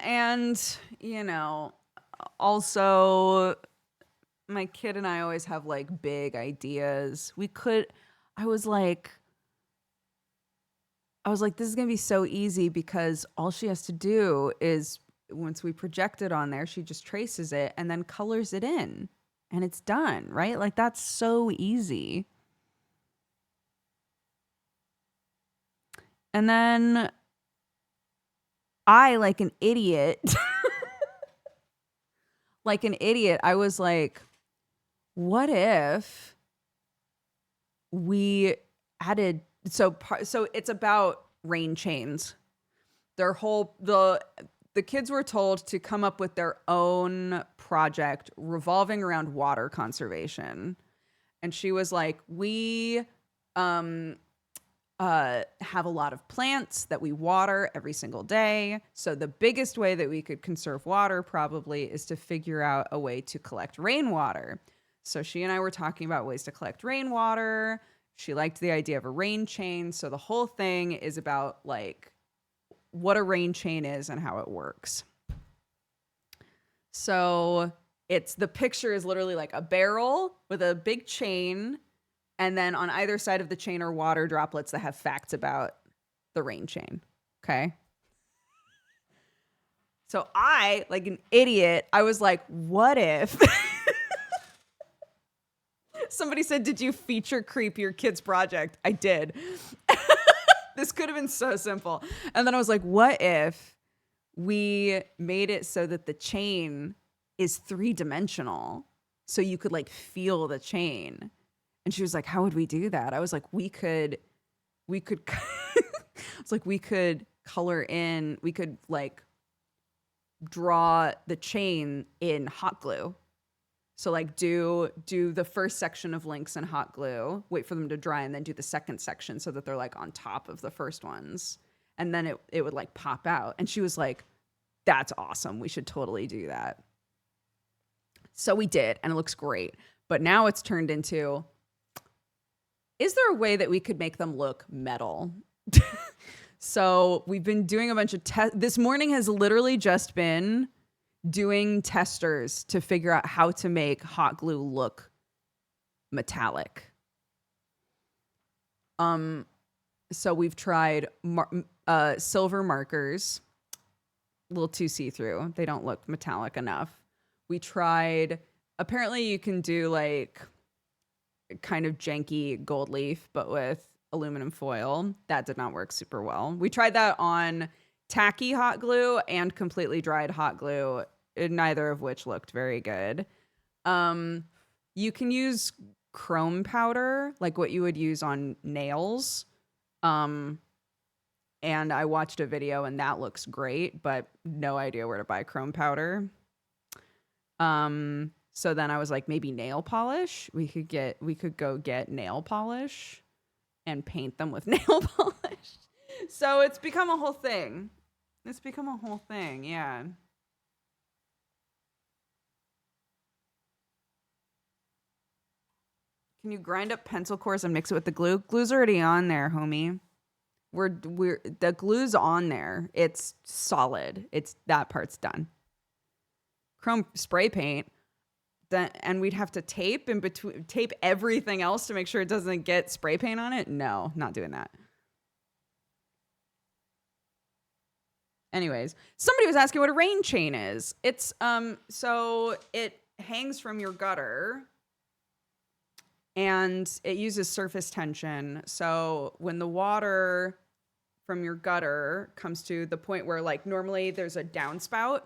And, also my kid and I always have like big ideas. I was like, this is going to be so easy, because all she has to do is, once we project it on there, she just traces it and then colors it in, and it's done, right? Like, that's so easy. And then I, like an idiot, I was like, what if we added, so it's about rain chains. The kids were told to come up with their own project revolving around water conservation. And she was like, we have a lot of plants that we water every single day. So the biggest way that we could conserve water probably is to figure out a way to collect rainwater. So she and I were talking about ways to collect rainwater. She liked the idea of a rain chain. So the whole thing is about like what a rain chain is and how it works. So the picture is literally like a barrel with a big chain, and then on either side of the chain are water droplets that have facts about the rain chain. Okay. So I, like an idiot, I was like, what if somebody said, did you feature creep your kid's project? I did. This could have been so simple. And then I was like, what if we made it so that the chain is 3-dimensional? So you could like feel the chain. And she was like, how would we do that? I was like, we could it's like we could color in, we could like draw the chain in hot glue. So like do the first section of links in hot glue, wait for them to dry, and then do the second section so that they're like on top of the first ones. And then it would like pop out. And she was like, that's awesome. We should totally do that. So we did, and it looks great. But now it's turned into, is there a way that we could make them look metal? So we've been doing a bunch of tests. This morning has literally just been doing testers to figure out how to make hot glue look metallic. So we've tried silver markers, a little too see-through. They don't look metallic enough. We tried, apparently you can do like kind of janky gold leaf, but with aluminum foil. That did not work super well. We tried that on tacky hot glue and completely dried hot glue, neither of which looked very good. You can use chrome powder, like what you would use on nails. And I watched a video and that looks great, but no idea where to buy chrome powder. So then I was like, maybe nail polish. We could go get nail polish and paint them with nail polish. So it's become a whole thing. Yeah. Can you grind up pencil cores and mix it with the glue? Glue's already on there, homie. The glue's on there. It's solid. That part's done. Chrome spray paint. And we'd have to tape everything else to make sure it doesn't get spray paint on it. No, not doing that. Anyways, somebody was asking what a rain chain is. It's so it hangs from your gutter and it uses surface tension. So when the water from your gutter comes to the point where like normally there's a downspout,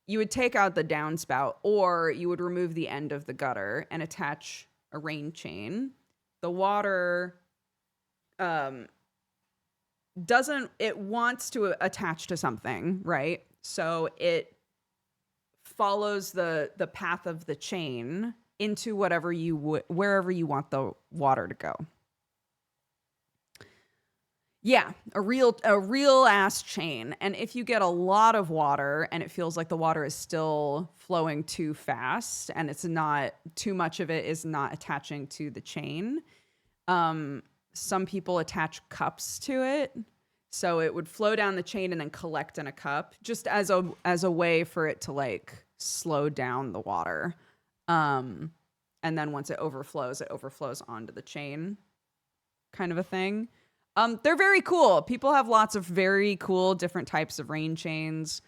you would take out the downspout or you would remove the end of the gutter and attach a rain chain. The water it wants to attach to something, right? So it follows the path of the chain into wherever you want the water to go. Yeah, a real ass chain. And if you get a lot of water and it feels like the water is still flowing too fast and it's not too much of it is not attaching to the chain, some people attach cups to it. So it would flow down the chain and then collect in a cup just as a way for it to like slow down the water. And then once it overflows onto the chain kind of a thing. They're very cool. People have lots of very cool different types of rain chains.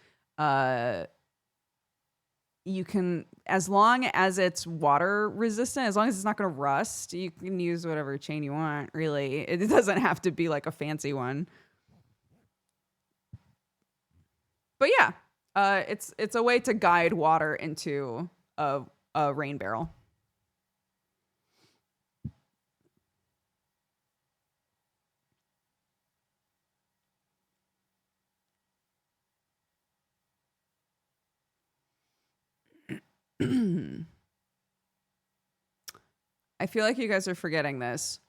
You can, as long as it's water resistant, as long as it's not going to rust, you can use whatever chain you want, really. It doesn't have to be like a fancy one. But yeah, it's a way to guide water into a rain barrel. I feel like you guys are forgetting this.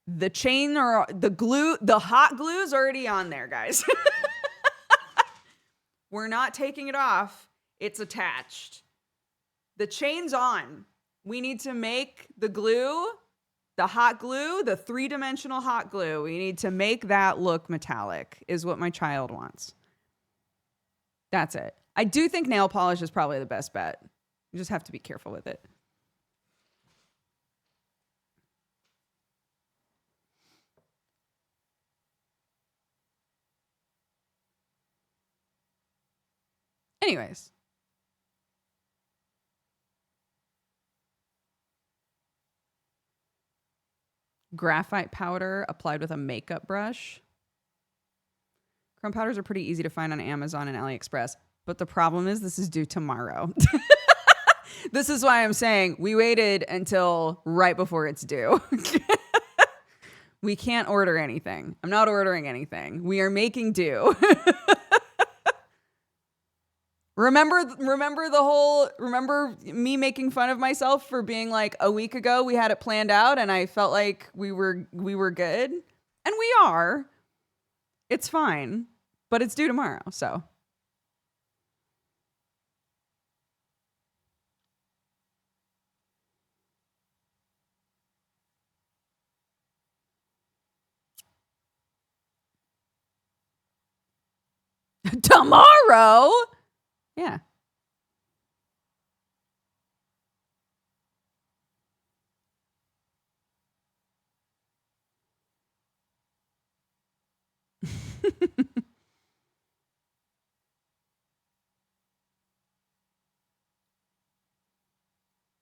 The chain or the glue, the hot glue is already on there, guys. We're not taking it off. It's attached. The chain's on. We need to make the glue, the hot glue, the 3-dimensional hot glue. We need to make that look metallic is what my child wants. That's it. I do think nail polish is probably the best bet. You just have to be careful with it. Anyways. Graphite powder applied with a makeup brush. Chrome powders are pretty easy to find on Amazon and AliExpress, but the problem is this is due tomorrow. This is why I'm saying we waited until right before it's due. We can't order anything. I'm not ordering anything. We are making do. Remember me making fun of myself for being like a week ago we had it planned out and I felt like we were good, and we are. It's fine, but it's due tomorrow, so. Tomorrow? Yeah.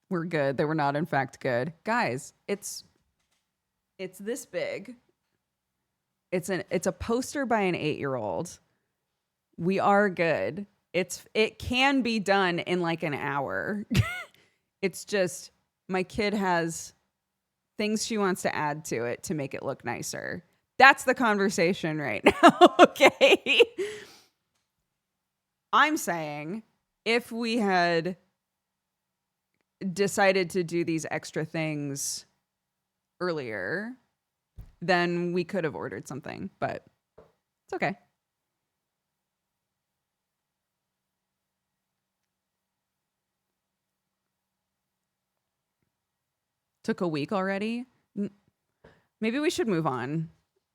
We're good. They were not, in fact, good. Guys, it's this big. It's a poster by an 8-year-old. We are good. It can be done in like an hour. It's just my kid has things she wants to add to it to make it look nicer. That's the conversation right now. Okay. I'm saying if we had decided to do these extra things earlier, then we could have ordered something, but it's okay. Took a week already. Maybe we should move on.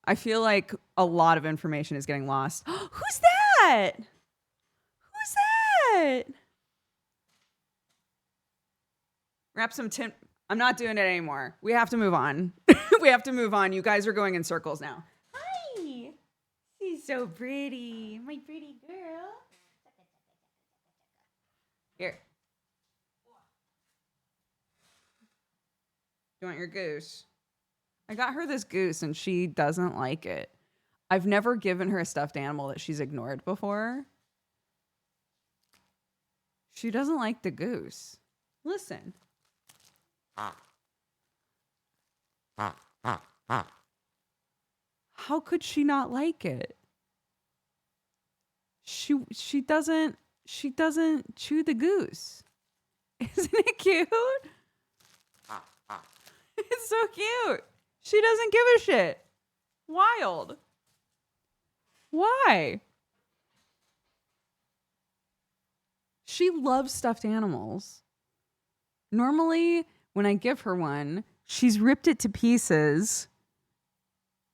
I feel like a lot of information is getting lost. Who's that? Who's that? Wrap some tin. I'm not doing it anymore. We have to move on. We have to move on. You guys are going in circles now. Hi. She's so pretty. My pretty girl. Here. You want your goose? I got her this goose and she doesn't like it. I've never given her a stuffed animal that she's ignored before. She doesn't like the goose. Listen. How could she not like it? She doesn't chew the goose. Isn't it cute? It's so cute. She doesn't give a shit. Wild. Why? She loves stuffed animals. Normally, when I give her one, she's ripped it to pieces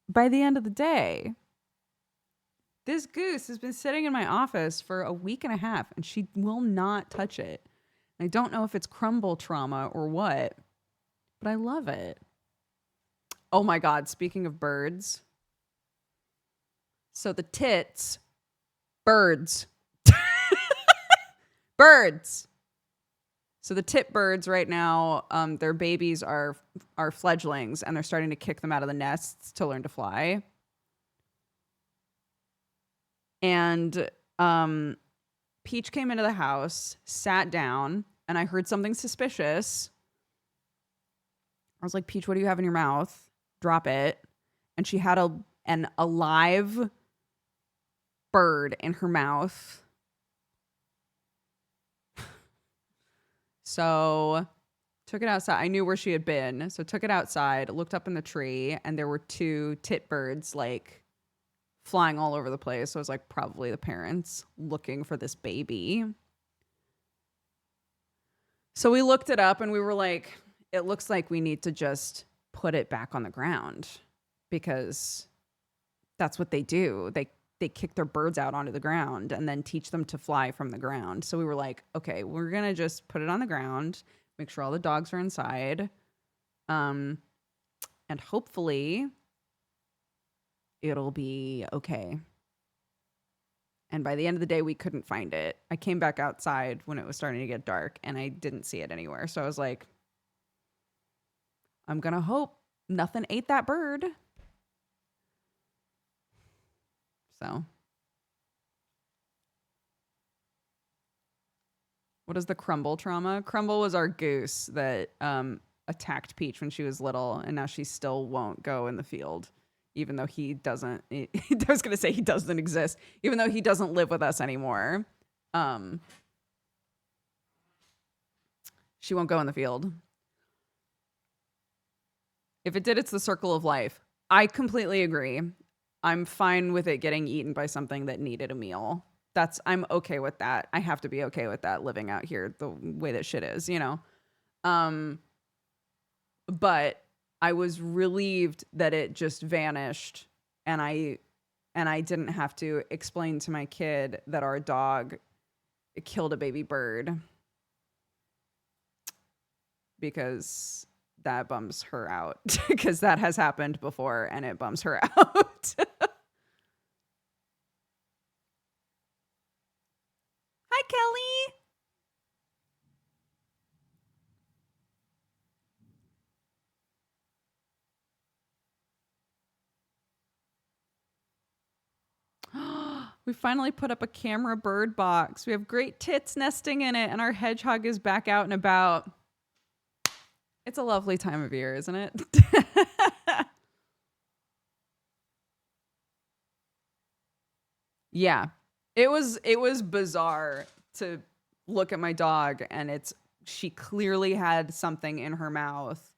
by the end of the day. This goose has been sitting in my office for a week and a half, and she will not touch it. I don't know if it's crumble trauma or what, but I love it. Oh my God, speaking of birds. So the tits, birds. Birds. So the tit birds right now, their babies are fledglings, and they're starting to kick them out of the nests to learn to fly. And Peach came into the house, sat down, and I heard something suspicious. I was like, Peach, what do you have in your mouth? Drop it. And she had an alive bird in her mouth. So took it outside. I knew where she had been. So took it outside, looked up in the tree, and there were 2 tit birds like flying all over the place. So I was like, probably the parents looking for this baby. So we looked it up and we were like, it looks like we need to just put it back on the ground because that's what they do. They kick their birds out onto the ground and then teach them to fly from the ground. So we were like, okay, we're going to just put it on the ground, make sure all the dogs are inside. And hopefully it'll be okay. And by the end of the day, we couldn't find it. I came back outside when it was starting to get dark and I didn't see it anywhere. So I was like, I'm going to hope nothing ate that bird. So what is the Crumble trauma? Crumble was our goose that attacked Peach when she was little, and now she still won't go in the field, even though he doesn't. I was going to say he doesn't exist, even though he doesn't live with us anymore. She won't go in the field. If it did, it's the circle of life. I completely agree. I'm fine with it getting eaten by something that needed a meal. I'm okay with that. I have to be okay with that living out here the way that shit is, you know? But I was relieved that it just vanished and I didn't have to explain to my kid that our dog killed a baby bird, because that bums her out because that has happened before and it bums her out. Hi, Kelly. We finally put up a camera bird box. We have great tits nesting in it, and our hedgehog is back out and about. It's a lovely time of year, isn't it? Yeah. It was bizarre to look at my dog, and she clearly had something in her mouth.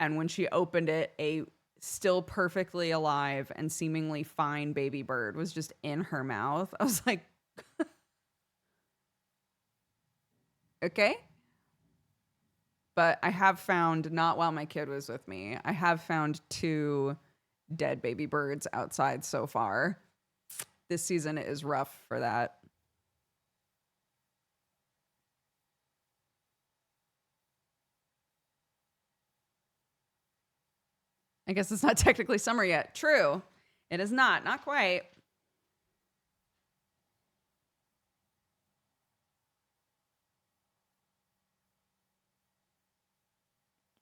And when she opened it, a still perfectly alive and seemingly fine baby bird was just in her mouth. I was like, okay. But I have found, not while my kid was with me, I have found 2 dead baby birds outside so far. This season is rough for that. I guess it's not technically summer yet. True. It is not. Not quite.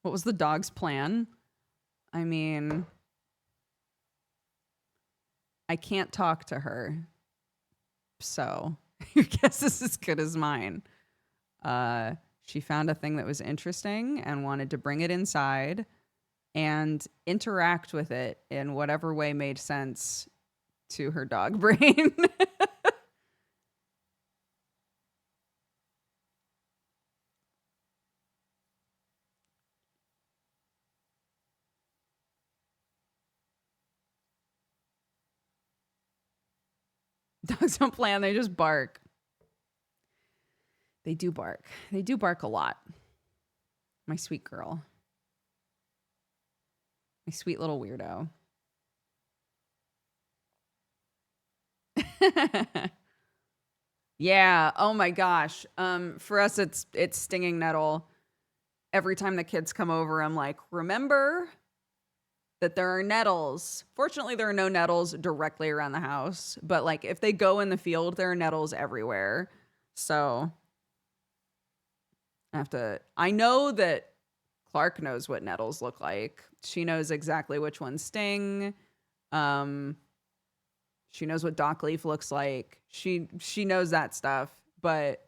What was the dog's plan? I mean, I can't talk to her. So your guess is as good as mine. She found a thing that was interesting and wanted to bring it inside and interact with it in whatever way made sense to her dog brain. Dogs don't plan, they just bark. They do bark. They do bark a lot. My sweet girl. My sweet little weirdo. Yeah. Oh my gosh. For us, it's stinging nettle. Every time the kids come over, I'm like, remember that there are nettles. Fortunately, there are no nettles directly around the house, but like if they go in the field, there are nettles everywhere. So I know that Clark knows what nettles look like. She knows exactly which ones sting. She knows what dock leaf looks like. She knows that stuff, but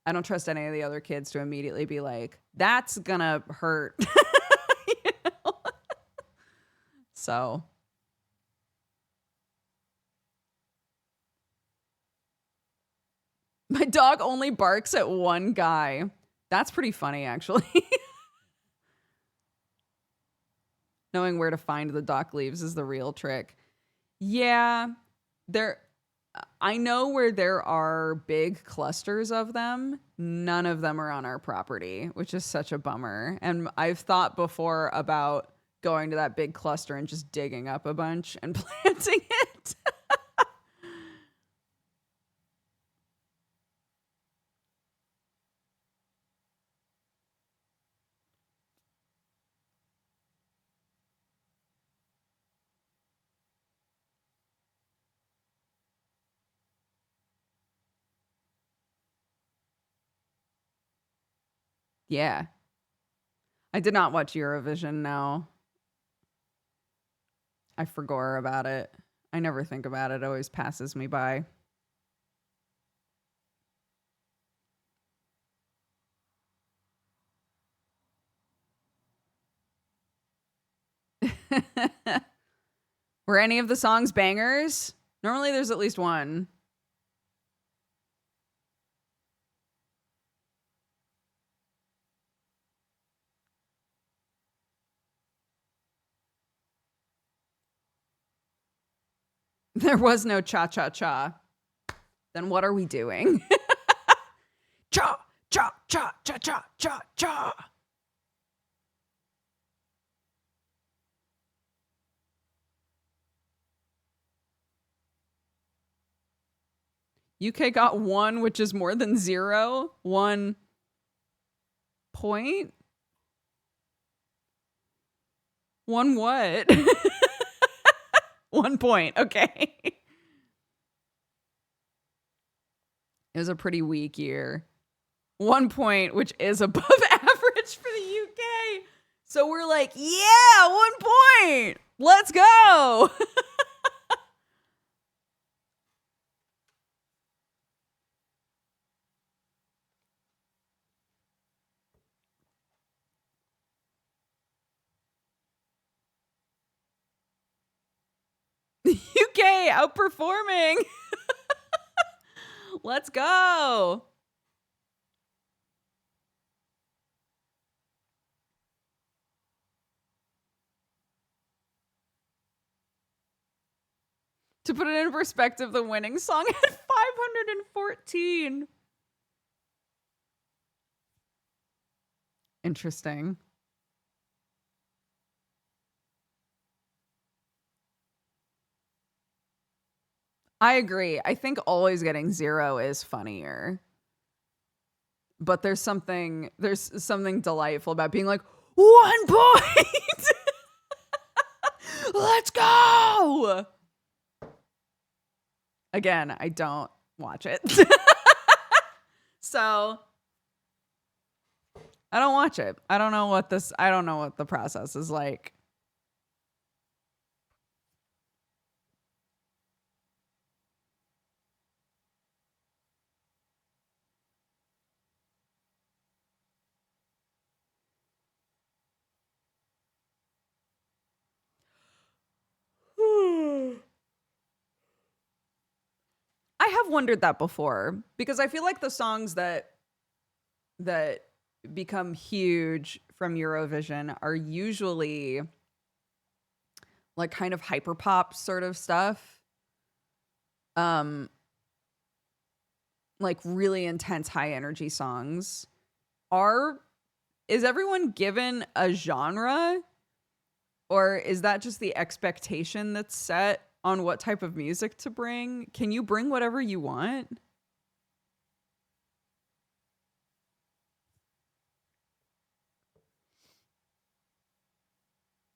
I don't trust any of the other kids to immediately be like, that's gonna hurt. You know? So my dog only barks at one guy. That's pretty funny, actually. Knowing where to find the dock leaves is the real trick. Yeah, I know where there are big clusters of them. None of them are on our property, which is such a bummer. And I've thought before about going to that big cluster and just digging up a bunch and planting it. Yeah. I did not watch Eurovision, no. I forgot about it. I never think about it. It always passes me by. Were any of the songs bangers? Normally there's at least one. There was no cha-cha-cha. Then what are we doing? Cha, cha, cha, cha, cha, cha, cha. UK got 1, which is more than 0. 1 point? 1 what? 1 point. Okay. It was a pretty weak year. 1 point, which is above average for the UK. So we're like, yeah, 1 point. Let's go. UK outperforming. Let's go. To put it in perspective, the winning song had 514. Interesting. I agree. I think always getting 0 is funnier. But there's something delightful about being like, 1 point. Let's go. Again, I don't watch it. So I don't watch it. I don't know what the process is like. I have wondered that before because I feel like the songs that become huge from Eurovision are usually like kind of hyperpop sort of stuff. Like really intense high energy songs. Is everyone given a genre? Or is that just the expectation that's set on what type of music to bring? Can you bring whatever you want?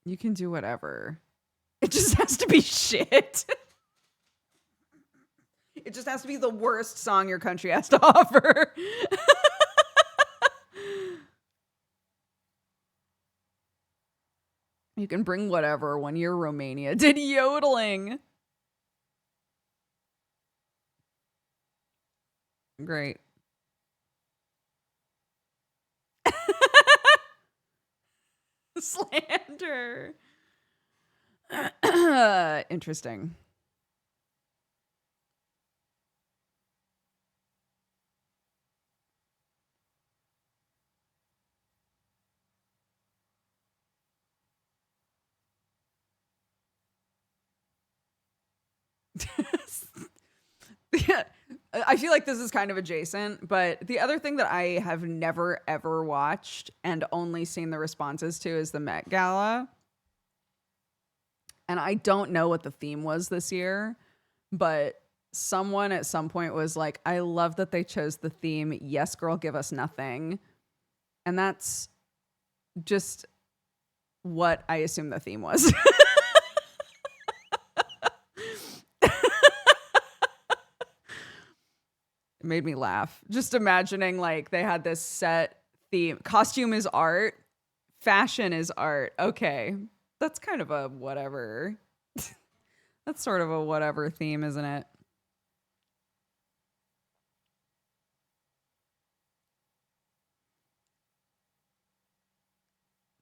You can do whatever. It just has to be shit. It just has to be the worst song your country has to offer. You can bring whatever when you're Romania did yodeling. Great. Slander. Interesting. Yeah, I feel like this is kind of adjacent, but the other thing that I have never ever watched and only seen the responses to is the Met Gala. And I don't know what the theme was this year, but someone at some point was like, I love that they chose the theme, Yes, Girl, Give Us Nothing. And that's just what I assume the theme was. It made me laugh. Just imagining like they had this set theme. Costume is art. Fashion is art. Okay. That's kind of a whatever. That's sort of a whatever theme, isn't it?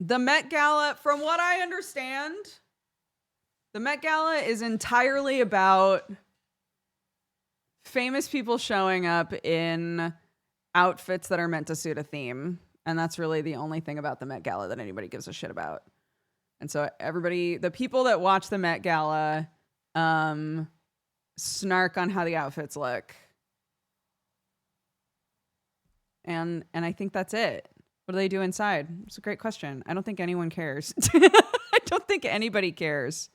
The Met Gala, from what I understand, the Met Gala is entirely about famous people showing up in outfits that are meant to suit a theme. And that's really the only thing about the Met Gala that anybody gives a shit about. And so everybody, the people that watch the Met Gala, snark on how the outfits look. And I think that's it. What do they do inside? It's a great question. I don't think anyone cares. I don't think anybody cares.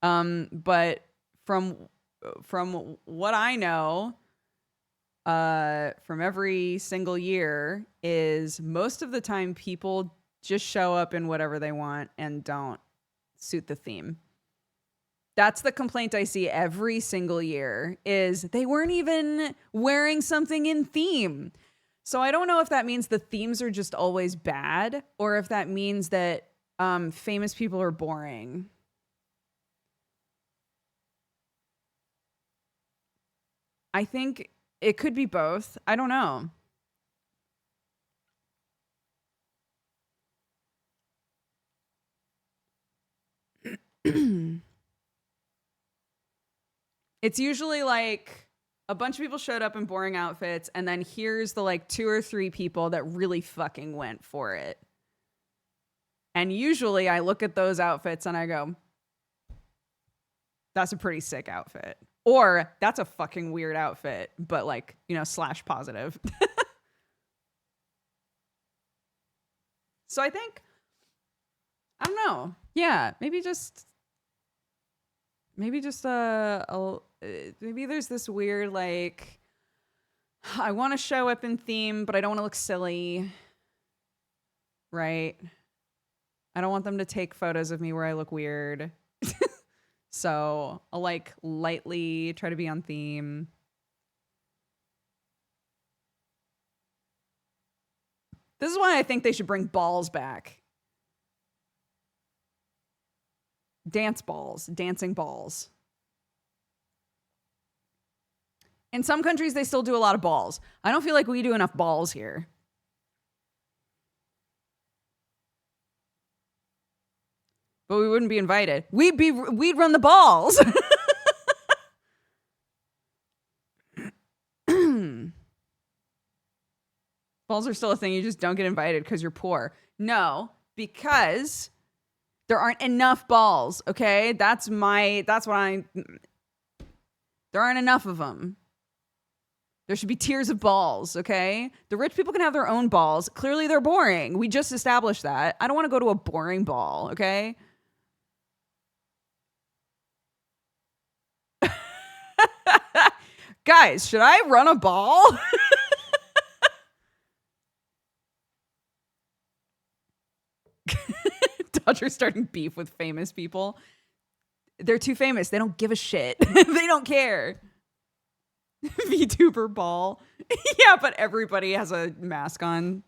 But from what I know, from every single year, is most of the time people just show up in whatever they want and don't suit the theme. That's the complaint I see every single year, is they weren't even wearing something in theme. So I don't know if that means the themes are just always bad, or if that means that famous people are boring. I think it could be both. I don't know. It's usually like a bunch of people showed up in boring outfits, and then here's the like 2 or 3 people that really fucking went for it. And usually I look at those outfits and I go, that's a pretty sick outfit. Or that's a fucking weird outfit, but like, / positive. So I think, I don't know. Yeah, maybe there's this weird, like, I want to show up in theme, but I don't want to look silly. Right? I don't want them to take photos of me where I look weird. So I'll like lightly try to be on theme. This is why I think they should bring balls back. Dancing balls. In some countries, they still do a lot of balls. I don't feel like we do enough balls here. But we wouldn't be invited. We'd run the balls. Balls are still a thing. You just don't get invited because you're poor. No, because there aren't enough balls. Okay, there aren't enough of them. There should be tiers of balls, okay? The rich people can have their own balls. Clearly, they're boring. We just established that. I don't want to go to a boring ball, okay? Guys, should I run a ball? Dodgers starting beef with famous people. They're too famous. They don't give a shit. They don't care. VTuber ball. Yeah, but everybody has a mask on.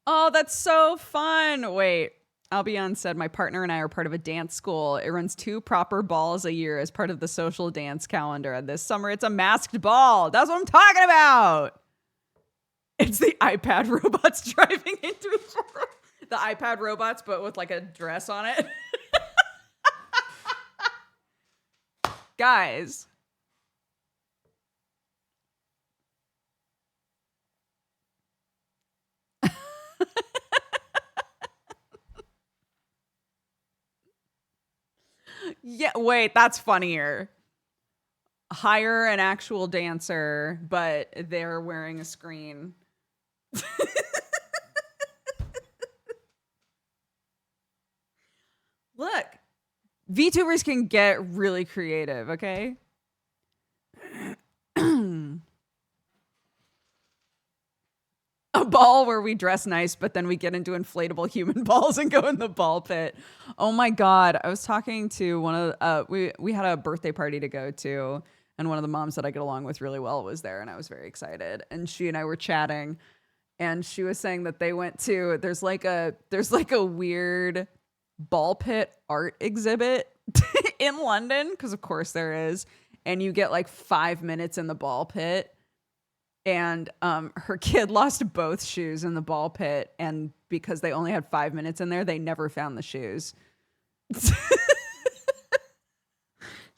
Oh, that's so fun. Wait, I'll be on said. My partner and I are part of a dance school. It runs 2 proper balls a year as part of the social dance calendar. And this summer, it's a masked ball. That's what I'm talking about. It's the iPad robots driving into the iPad robots, but with like a dress on it. Guys. Yeah, wait, that's funnier. Hire an actual dancer, but they're wearing a screen. Look, VTubers can get really creative, okay? A ball where we dress nice, but then we get into inflatable human balls and go in the ball pit. Oh my God. I was talking to one of we had a birthday party to go to, and one of the moms that I get along with really well was there, and I was very excited. And she and I were chatting, and she was saying that they went to there's like a weird ball pit art exhibit in London, because of course there is, and you get like 5 minutes in the ball pit. And her kid lost both shoes in the ball pit, and because they only had 5 minutes in there, they never found the shoes.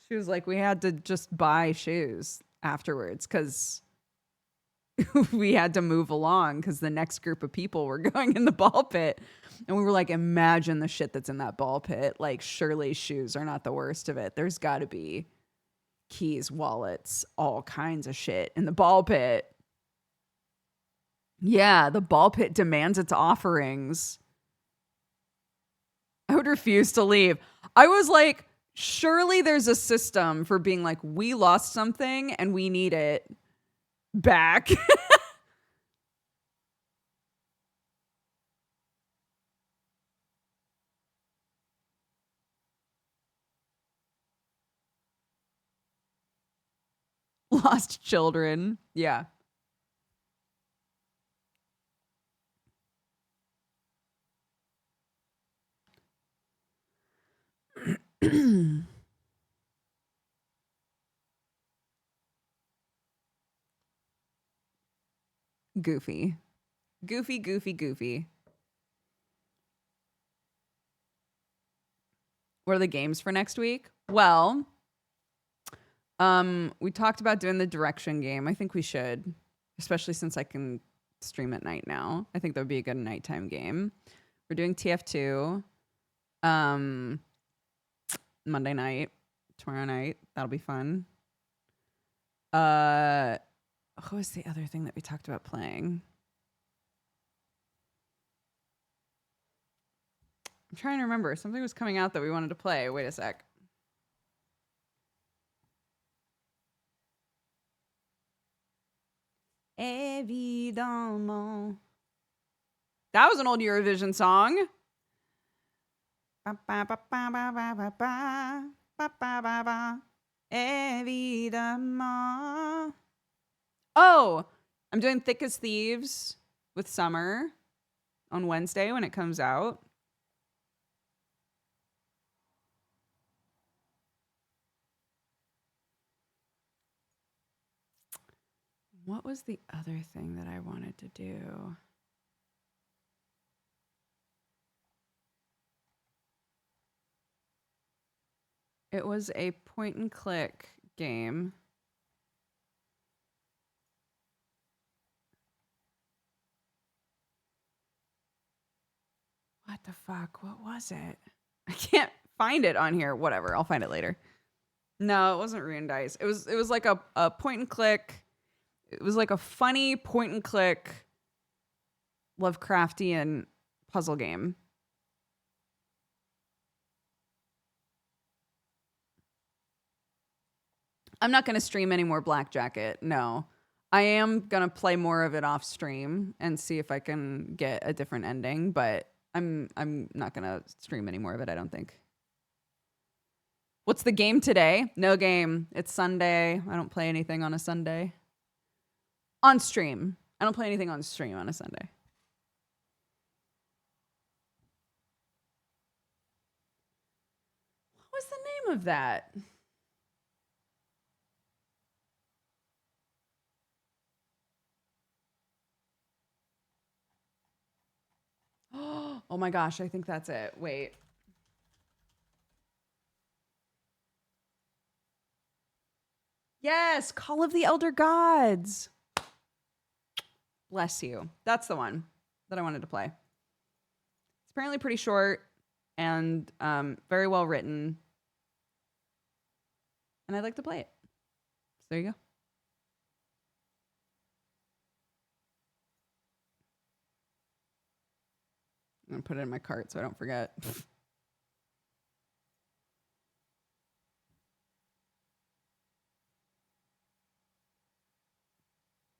She was like, we had to just buy shoes afterwards because we had to move along because the next group of people were going in the ball pit. And we were like, imagine the shit that's in that ball pit. Like, surely shoes are not the worst of it. There's got to be keys, wallets, all kinds of shit in the ball pit. Yeah, the ball pit demands its offerings. I would refuse to leave. I was like, surely there's a system for being like, we lost something and we need it back. Lost children. Yeah. Goofy. Goofy, goofy, goofy. What are the games for next week? Well, we talked about doing the direction game. I think we should, especially since I can stream at night now. I think that would be a good nighttime game. We're doing TF2 Monday night, tomorrow night. That'll be fun. What was the other thing that we talked about playing? I'm trying to remember. Something was coming out that we wanted to play. Wait a sec. Évidemment. That was an old Eurovision song. Évidemment. Oh, I'm doing Thick as Thieves with Summer on Wednesday when it comes out. What was the other thing that I wanted to do? It was a point and click game. What the fuck? What was it? I can't find it on here. Whatever. I'll find it later. No, it wasn't Rune Dice. It was like a point and click. It was like a funny point and click Lovecraftian puzzle game. I'm not going to stream any more Black Jacket. No. I am going to play more of it off stream and see if I can get a different ending, but I'm not going to stream any more of it, I don't think. What's the game today? No game. It's Sunday. I don't play anything on a Sunday. On stream. I don't play anything on stream on a Sunday. What was the name of that? Oh my gosh, I think that's it. Wait. Yes, Call of the Elder Gods. Bless you. That's the one that I wanted to play. It's apparently pretty short and very well written. And I'd like to play it. So there you go. I'm going to put it in my cart so I don't forget.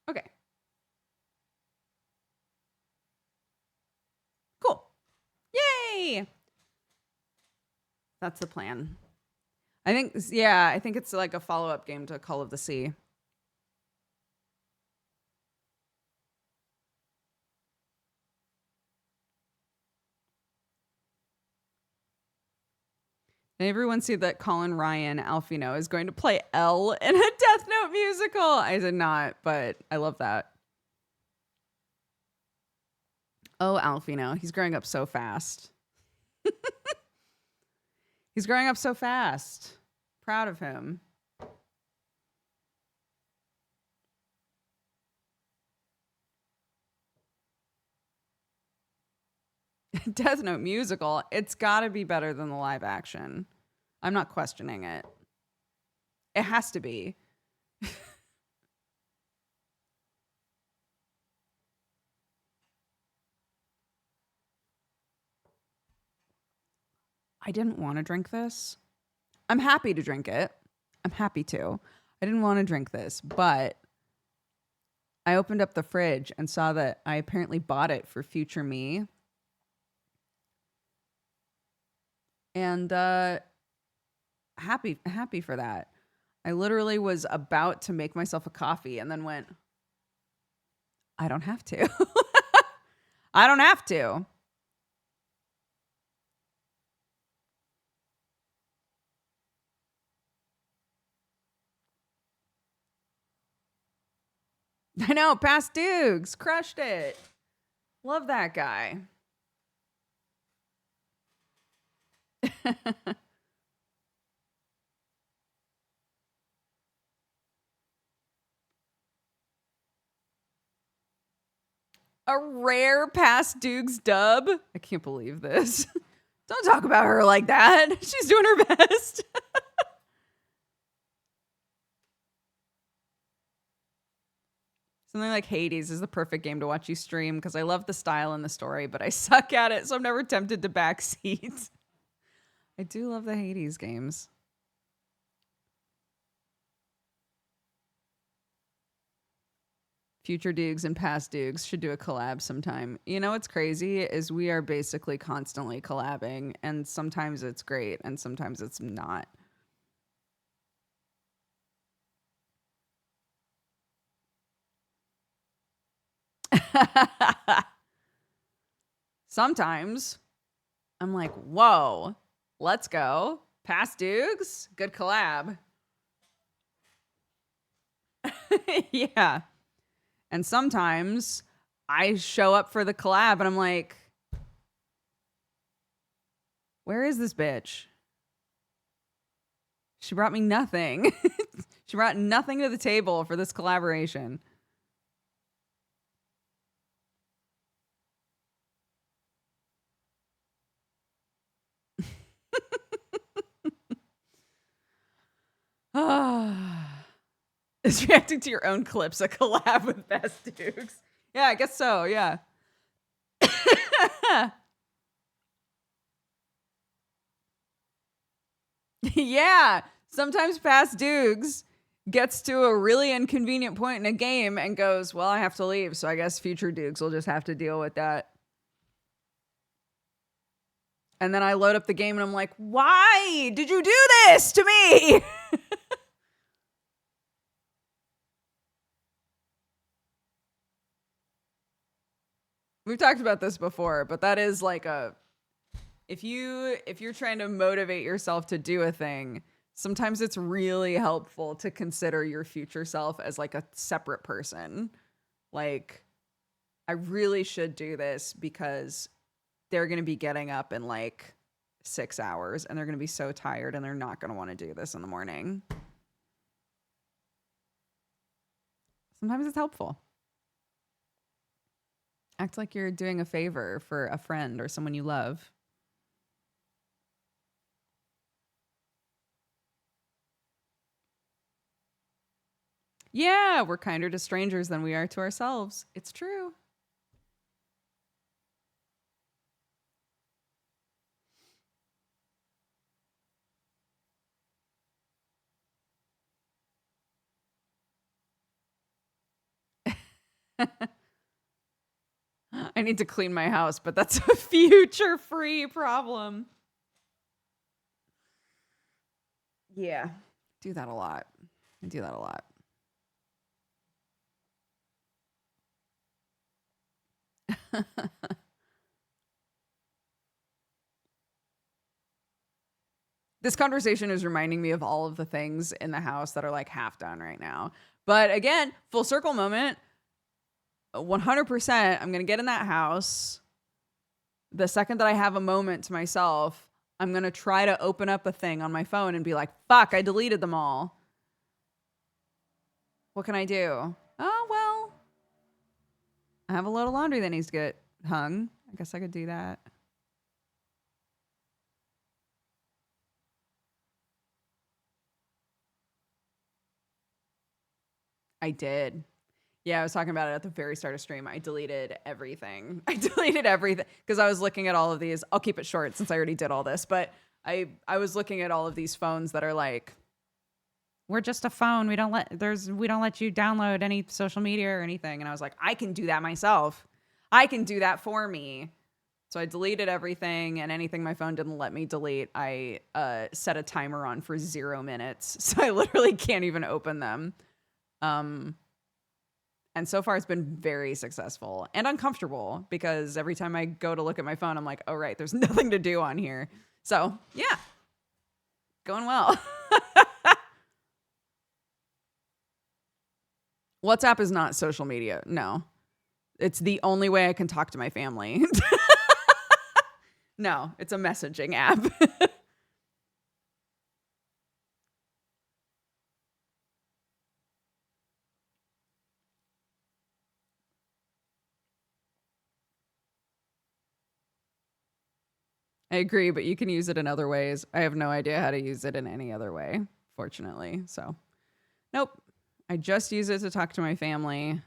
Okay. sea. That's the plan. I think it's like a follow-up game to Call of the Sea. Did everyone see that Colin Ryan Alfino is going to play Elle in a Death Note musical? I did not, but I love that. Oh, Alfino, he's growing up so fast. He's growing up so fast. Proud of him. Death Note musical, it's got to be better than the live action. I'm not questioning it. It has to be. I didn't want to drink this. I'm happy to drink it. I'm happy to. I didn't want to drink this, but I opened up the fridge and saw that I apparently bought it for future me. And happy for that. I literally was about to make myself a coffee and then went, I don't have to. I don't have to. I know, past Dukes, crushed it. Love that guy. A rare past Dukes dub. I can't believe this. Don't talk about her like that. She's doing her best. Something like Hades is the perfect game to watch you stream because I love the style and the story, but I suck at it, so I'm never tempted to backseat. I do love the Hades games. Future Dukes and past Dukes should do a collab sometime. You know what's crazy is we are basically constantly collabing, and sometimes it's great and sometimes it's not. Sometimes I'm like, whoa, let's go. Past Dukes, good collab. Yeah. And sometimes I show up for the collab and I'm like, where is this bitch? She brought me nothing. She brought nothing to the table for this collaboration. Is reacting to your own clips a collab with Best Dukes? Yeah, I guess so. Yeah. Yeah. Sometimes Past Dukes gets to a really inconvenient point in a game and goes, well, I have to leave. So I guess future Dukes will just have to deal with that. And then I load up the game and I'm like, why did you do this to me? We've talked about this before, but that is like if you're trying to motivate yourself to do a thing, sometimes it's really helpful to consider your future self as like a separate person. Like, I really should do this because they're going to be getting up in like 6 hours and they're going to be so tired and they're not going to want to do this in the morning. Sometimes it's helpful. Act like you're doing a favor for a friend or someone you love. Yeah, we're kinder to strangers than we are to ourselves. It's true. I need to clean my house, but that's a future free problem. Yeah. Do that a lot. I do that a lot. This conversation is reminding me of all of the things in the house that are like half done right now. But again, full circle moment. 100%, I'm going to get in that house. The second that I have a moment to myself, I'm going to try to open up a thing on my phone and be like, fuck, I deleted them all. What can I do? Oh, well, I have a load of laundry that needs to get hung. I guess I could do that. I did. Yeah, I was talking about it at the very start of stream. I deleted everything. I deleted everything because I was looking at all of these. I'll keep it short since I already did all this, but I was looking at all of these phones that are like, we're just a phone. We don't let you download any social media or anything. And I was like, I can do that myself. I can do that for me. So I deleted everything, and anything my phone didn't let me delete, I set a timer on for 0 minutes. So I literally can't even open them. And so far it's been very successful and uncomfortable because every time I go to look at my phone, I'm like, oh, right, there's nothing to do on here. So yeah, going well. WhatsApp is not social media. No, it's the only way I can talk to my family. No, it's a messaging app. I agree, but you can use it in other ways. I have no idea how to use it in any other way, fortunately. So, nope. I just use it to talk to my family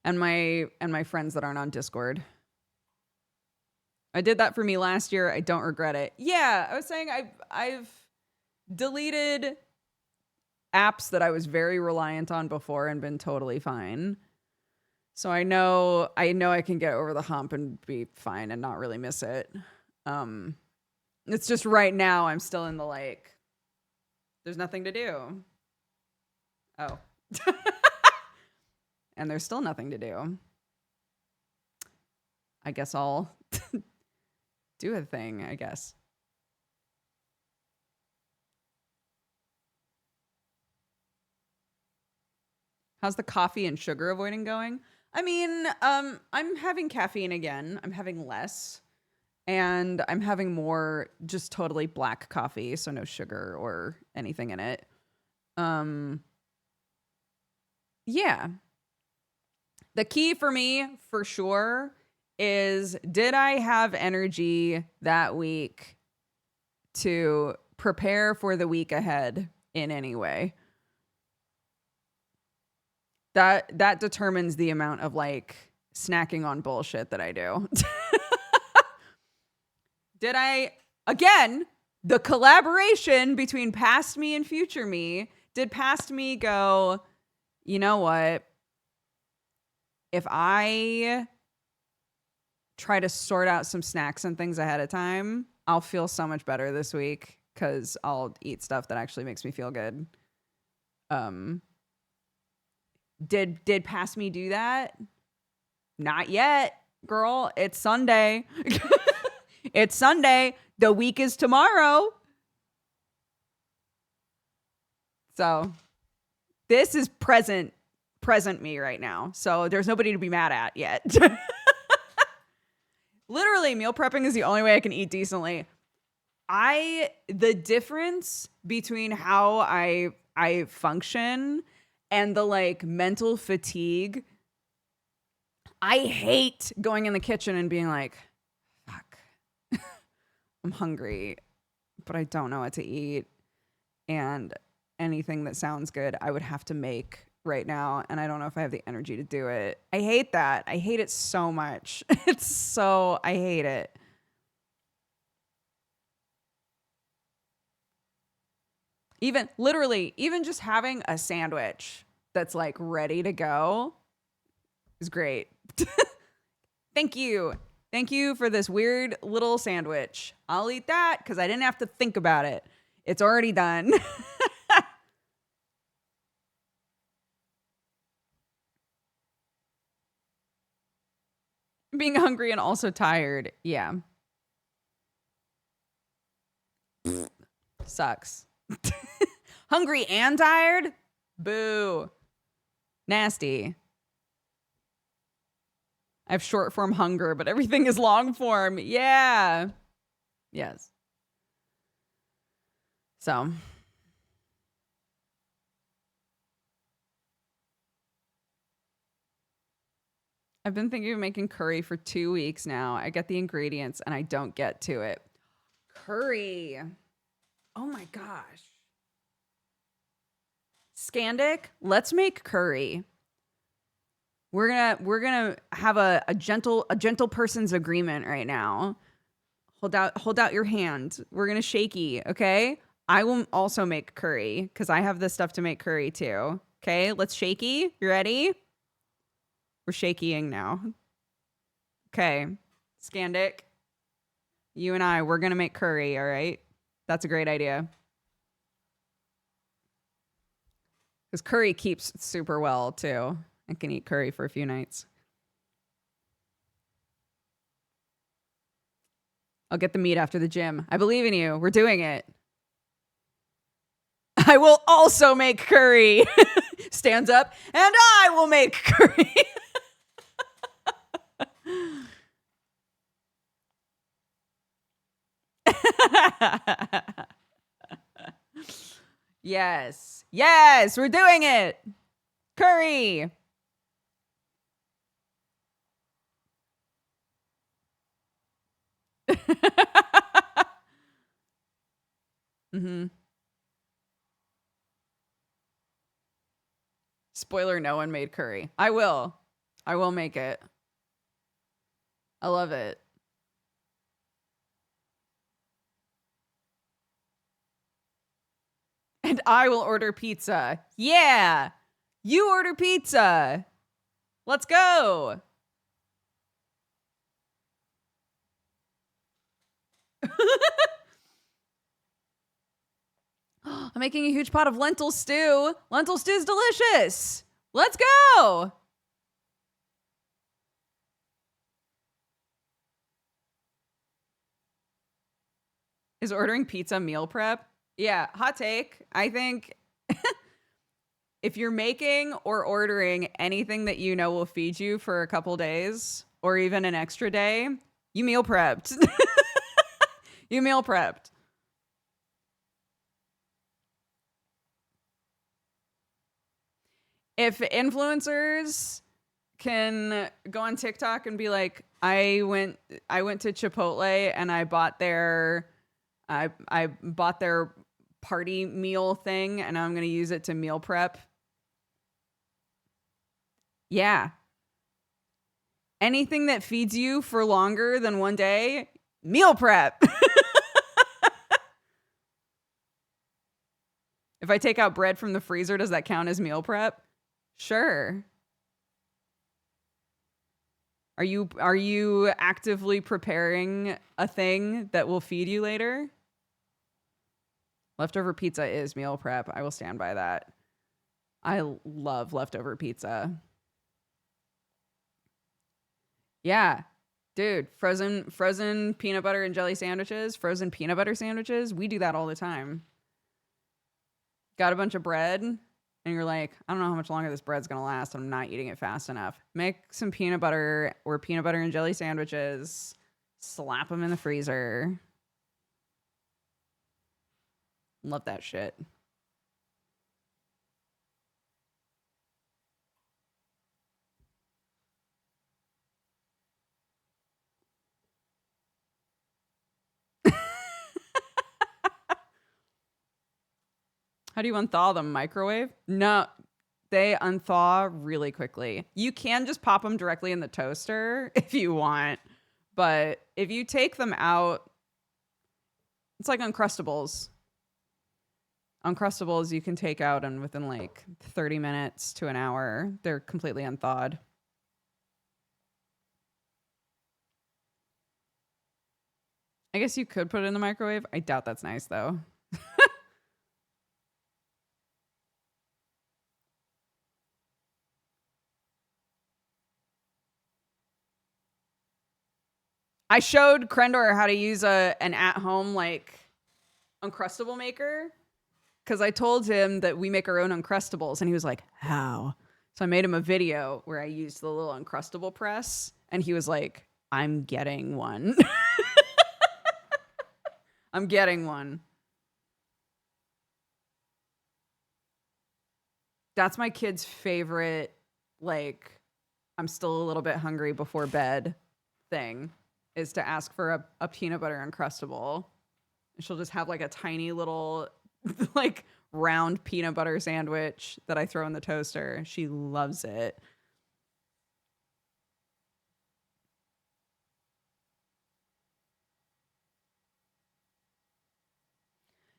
and my friends that aren't on Discord. I did that for me last year. I don't regret it. Yeah, I was saying I've deleted apps that I was very reliant on before and been totally fine. So I know I can get over the hump and be fine and not really miss it. It's just right now I'm still in the like, there's nothing to do. Oh. And there's still nothing to do. I guess I'll do a thing, I guess. How's the coffee and sugar avoiding going? I mean, I'm having caffeine again. I'm having less. And I'm having more just totally black coffee, so no sugar or anything in it. Yeah. The key for me, for sure, is did I have energy that week to prepare for the week ahead in any way? That determines the amount of like snacking on bullshit that I do. Did I, again, the collaboration between past me and future me, did past me go, you know what? If I try to sort out some snacks and things ahead of time, I'll feel so much better this week because I'll eat stuff that actually makes me feel good. Did past me do that? Not yet, girl. It's Sunday. It's Sunday. The week is tomorrow. So this is present me right now. So there's nobody to be mad at yet. Literally, meal prepping is the only way I can eat decently. The difference between how I function and the like mental fatigue, I hate going in the kitchen and being like, fuck, I'm hungry, but I don't know what to eat. And anything that sounds good, I would have to make right now. And I don't know if I have the energy to do it. I hate that. I hate it so much. I hate it. Even just having a sandwich that's like ready to go is great. Thank you. Thank you for this weird little sandwich. I'll eat that because I didn't have to think about it. It's already done. Being hungry and also tired. Yeah. Sucks. Hungry and tired? Boo. Nasty. I have short form hunger, but everything is long form. Yeah. Yes. So. I've been thinking of making curry for 2 weeks now. I get the ingredients and I don't get to it. Curry. Oh my gosh. Scandic, let's make curry. We're gonna have a gentle person's agreement right now. Hold out your hand. We're gonna shaky, okay? I will also make curry because I have this stuff to make curry too. Okay, let's shaky. You ready? We're shakying now. Okay, Scandic, you and we're gonna make curry. All right, that's a great idea. Because curry keeps super well too. I can eat curry for a few nights. I'll get the meat after the gym. I believe in you. We're doing it. I will also make curry. Stands up, and I will make curry. Yes. Yes, we're doing it. Curry. Mm-hmm. Spoiler, no one made curry. I will make it. I love it. And I will order pizza. Yeah. You order pizza. Let's go. I'm making a huge pot of lentil stew. Lentil stew is delicious. Let's go. Is ordering pizza meal prep? Yeah, hot take. I think if you're making or ordering anything that you know will feed you for a couple days or even an extra day, you meal prepped. You meal prepped. If influencers can go on TikTok and be like, I went to Chipotle and I bought their party meal thing and I'm going to use it to meal prep. Yeah. Anything that feeds you for longer than one day, meal prep. If I take out bread from the freezer, does that count as meal prep? Sure. Are you actively preparing a thing that will feed you later? Leftover pizza is meal prep. I will stand by that. I love leftover pizza. Yeah. Dude, frozen peanut butter and jelly sandwiches, frozen peanut butter sandwiches, we do that all the time. Got a bunch of bread and you're like, I don't know how much longer this bread's going to last. I'm not eating it fast enough. Make some peanut butter or peanut butter and jelly sandwiches. Slap them in the freezer. Love that shit. How do you unthaw them? Microwave? No, they unthaw really quickly. You can just pop them directly in the toaster if you want. But if you take them out, it's like Uncrustables. Uncrustables you can take out and within like 30 minutes to an hour, they're completely unthawed. I guess you could put it in the microwave. I doubt that's nice though. I showed Krendor how to use an at-home like Uncrustable maker because I told him that we make our own Uncrustables, and he was like, "How?" So I made him a video where I used the little Uncrustable press, and he was like, "I'm getting one." I'm getting one. That's my kid's favorite, like, I'm still a little bit hungry before bed thing, is to ask for a peanut butter Uncrustable. She'll just have like a tiny little, like, round peanut butter sandwich that I throw in the toaster. She loves it.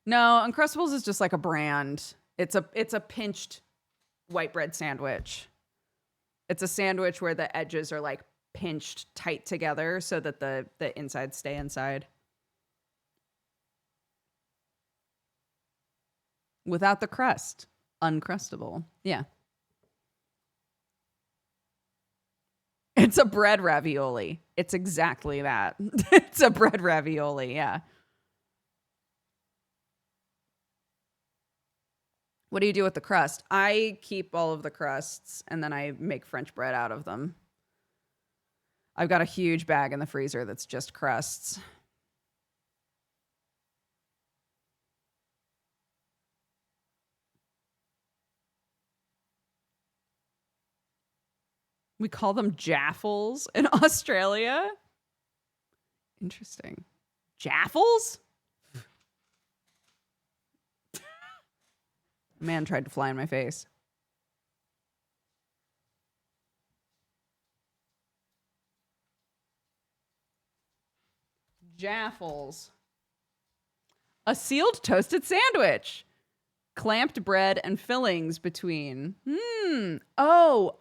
No, Uncrustables is just like a brand. It's a pinched white bread sandwich. It's a sandwich where the edges are like pinched tight together so that the insides stay inside. Without the crust. Uncrustable. Yeah. It's a bread ravioli. It's exactly that. It's a bread ravioli, yeah. What do you do with the crust? I keep all of the crusts and then I make French bread out of them. I've got a huge bag in the freezer that's just crusts. We call them jaffles in Australia. Interesting. Jaffles? Man tried to fly in my face. Jaffles. A sealed toasted sandwich. Clamped bread and fillings between. Oh.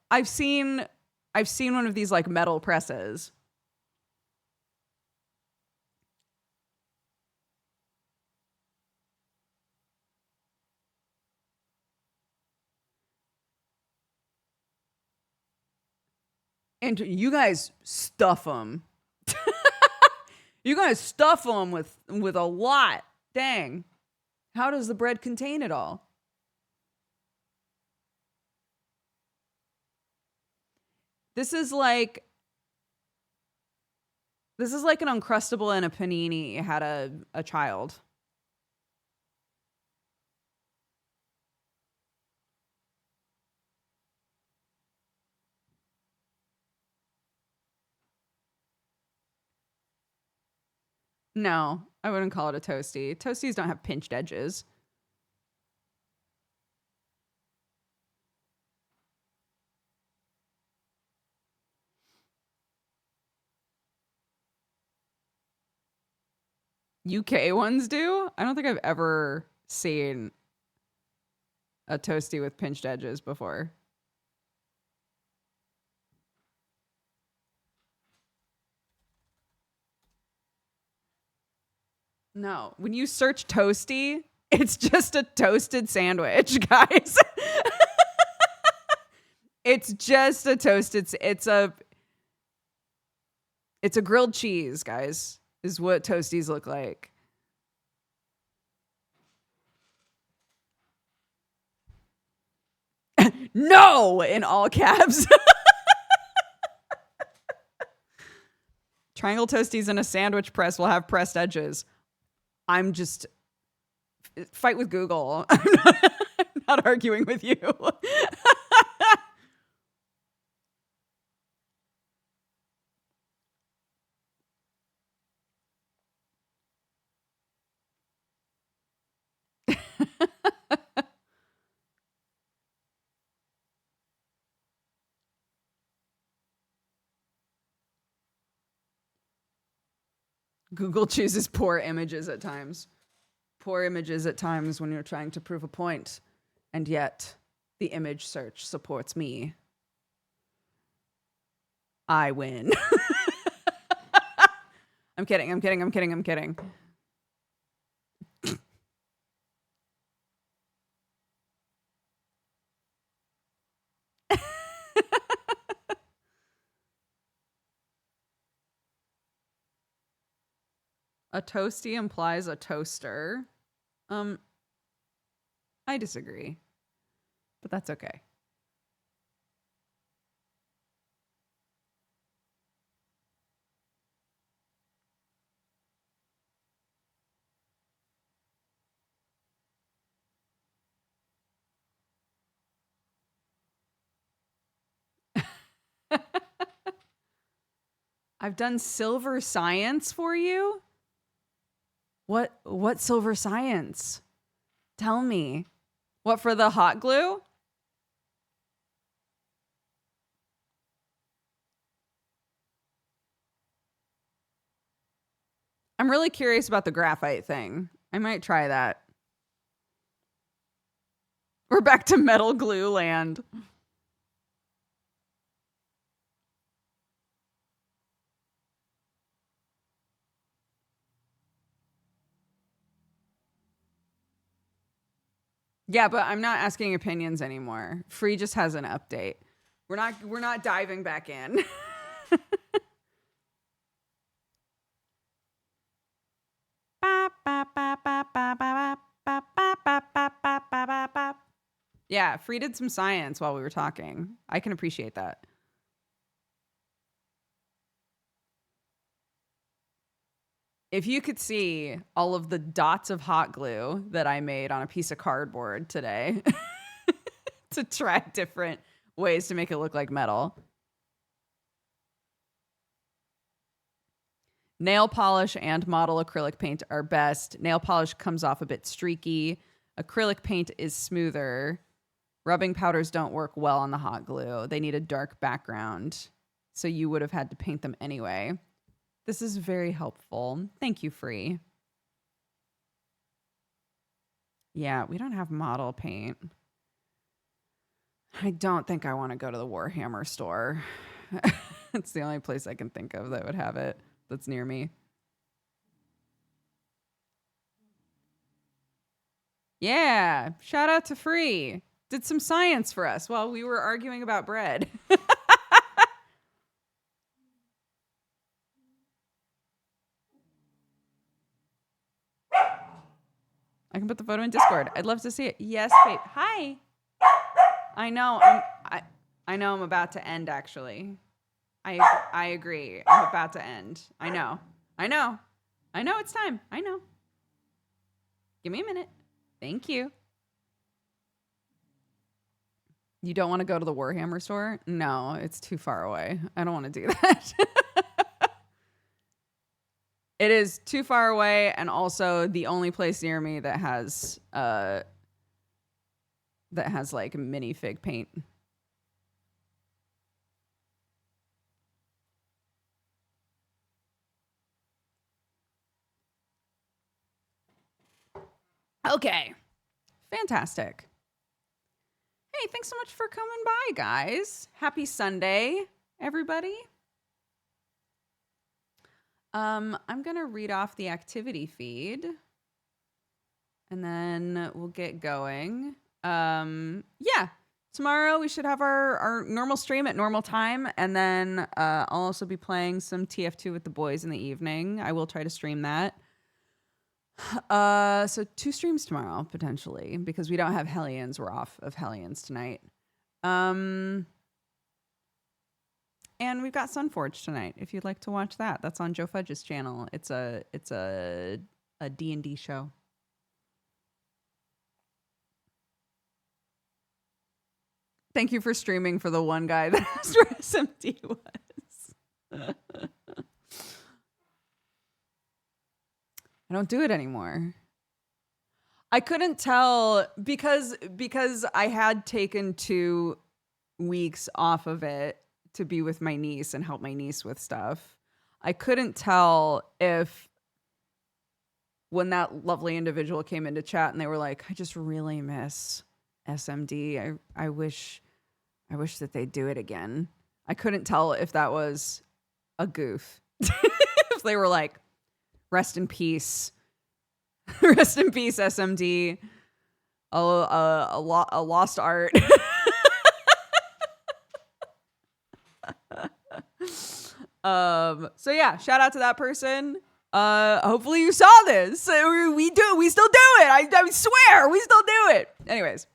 I've seen one of these like metal presses. And you guys stuff them. You guys stuff them with a lot. Dang. How does the bread contain it all? This is like an Uncrustable and a panini had a child. No, I wouldn't call it a toasty. Toasties don't have pinched edges. UK ones do? I don't think I've ever seen a toasty with pinched edges before. No, when you search toasty, it's just a toasted sandwich, guys. It's just a toasted. It's a grilled cheese, guys. Is what toasties look like. No, in all caps. Triangle toasties in a sandwich press will have pressed edges. I'm just fight with Google. I'm not arguing with you. Google chooses poor images at times. Poor images at times when you're trying to prove a point, and yet the image search supports me. I win. I'm kidding. I'm kidding. I'm kidding. I'm kidding. A toasty implies a toaster. I disagree, but that's okay. I've done silver science for you. What silver science? Tell me. What, for the hot glue? I'm really curious about the graphite thing. I might try that. We're back to metal glue land. Yeah, but I'm not asking opinions anymore. Free just has an update. We're not diving back in. Yeah, Free did some science while we were talking. I can appreciate that. If you could see all of the dots of hot glue that I made on a piece of cardboard today to try different ways to make it look like metal. Nail polish and model acrylic paint are best. Nail polish comes off a bit streaky. Acrylic paint is smoother. Rubbing powders don't work well on the hot glue. They need a dark background. So you would have had to paint them anyway. This is very helpful. Thank you, Free. Yeah, we don't have model paint. I don't think I want to go to the Warhammer store. It's the only place I can think of that would have it that's near me. Yeah, shout out to Free. Did some science for us while we were arguing about bread. I can put the photo in Discord. I'd love to see it. Yes, babe. Hi. I know. I know I'm about to end, actually. I agree. I'm about to end. I know it's time. I know. Give me a minute. Thank you. You don't want to go to the Warhammer store? No, it's too far away. I don't want to do that. It is too far away, and also the only place near me that has like minifig paint. Okay. Fantastic. Hey, thanks so much for coming by, guys. Happy Sunday, everybody. I'm going to read off the activity feed, and then we'll get going. Yeah, tomorrow we should have our normal stream at normal time, and then I'll also be playing some TF2 with the boys in the evening. I will try to stream that. So 2 streams tomorrow, potentially, because we don't have Hellions. We're off of Hellions tonight. And we've got Sunforge tonight. If you'd like to watch that, that's on Joe Fudge's channel. It's a D&D show. Thank you for streaming for the one guy that asked where SMD was. I don't do it anymore. I couldn't tell because I had taken 2 weeks off of it to be with my niece and help my niece with stuff. I couldn't tell if when that lovely individual came into chat and they were like, I just really miss SMD. I wish that they'd do it again. I couldn't tell if that was a goof. If they were like, Rest in peace. Rest in peace, SMD. A lost art. So yeah, shout out to that person. Hopefully you saw this. We still do it. I swear, we still do it. Anyways.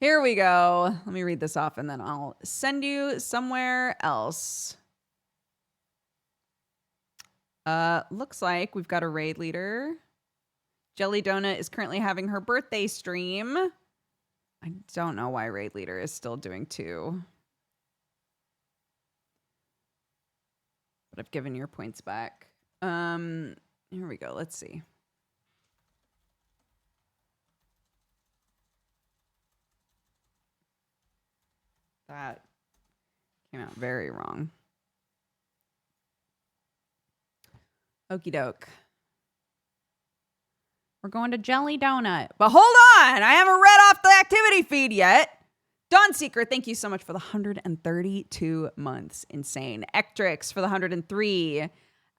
Here we go. Let me read this off and then I'll send you somewhere else. Looks like we've got a raid leader. Jelly Donut is currently having her birthday stream. I don't know why raid leader is still doing 2. But I've given your points back. Here we go. Let's see. That came out very wrong. Okie doke. We're going to Jelly Donut. But hold on! I haven't read off the activity feed yet. Dawn Seeker, thank you so much for the 132 months. Insane. Ectrix for the 103.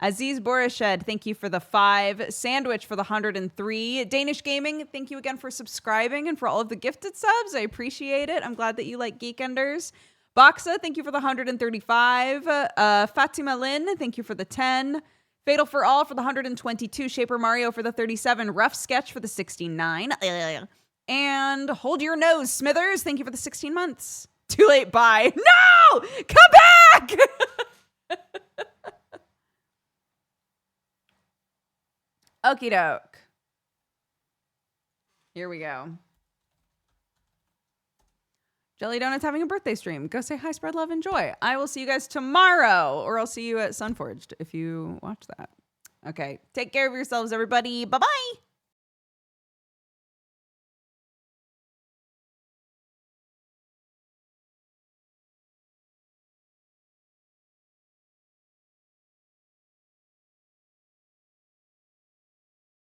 Aziz Borished, thank you for the 5. Sandwich for the 103. Danish Gaming, thank you again for subscribing and for all of the gifted subs. I appreciate it. I'm glad that you like Geekenders. Boxa, thank you for the 135. Fatima Lin, thank you for the 10. Fatal for All for the 122. Shaper Mario for the 37. Rough Sketch for the 69. And Hold Your Nose, Smithers, thank you for the 16 months. Too late, bye. No! Come back! Okie doke. Here we go. Jelly Donut's having a birthday stream. Go say hi, spread love, enjoy. I will see you guys tomorrow, or I'll see you at Sunforged if you watch that. Okay. Take care of yourselves, everybody. Bye-bye.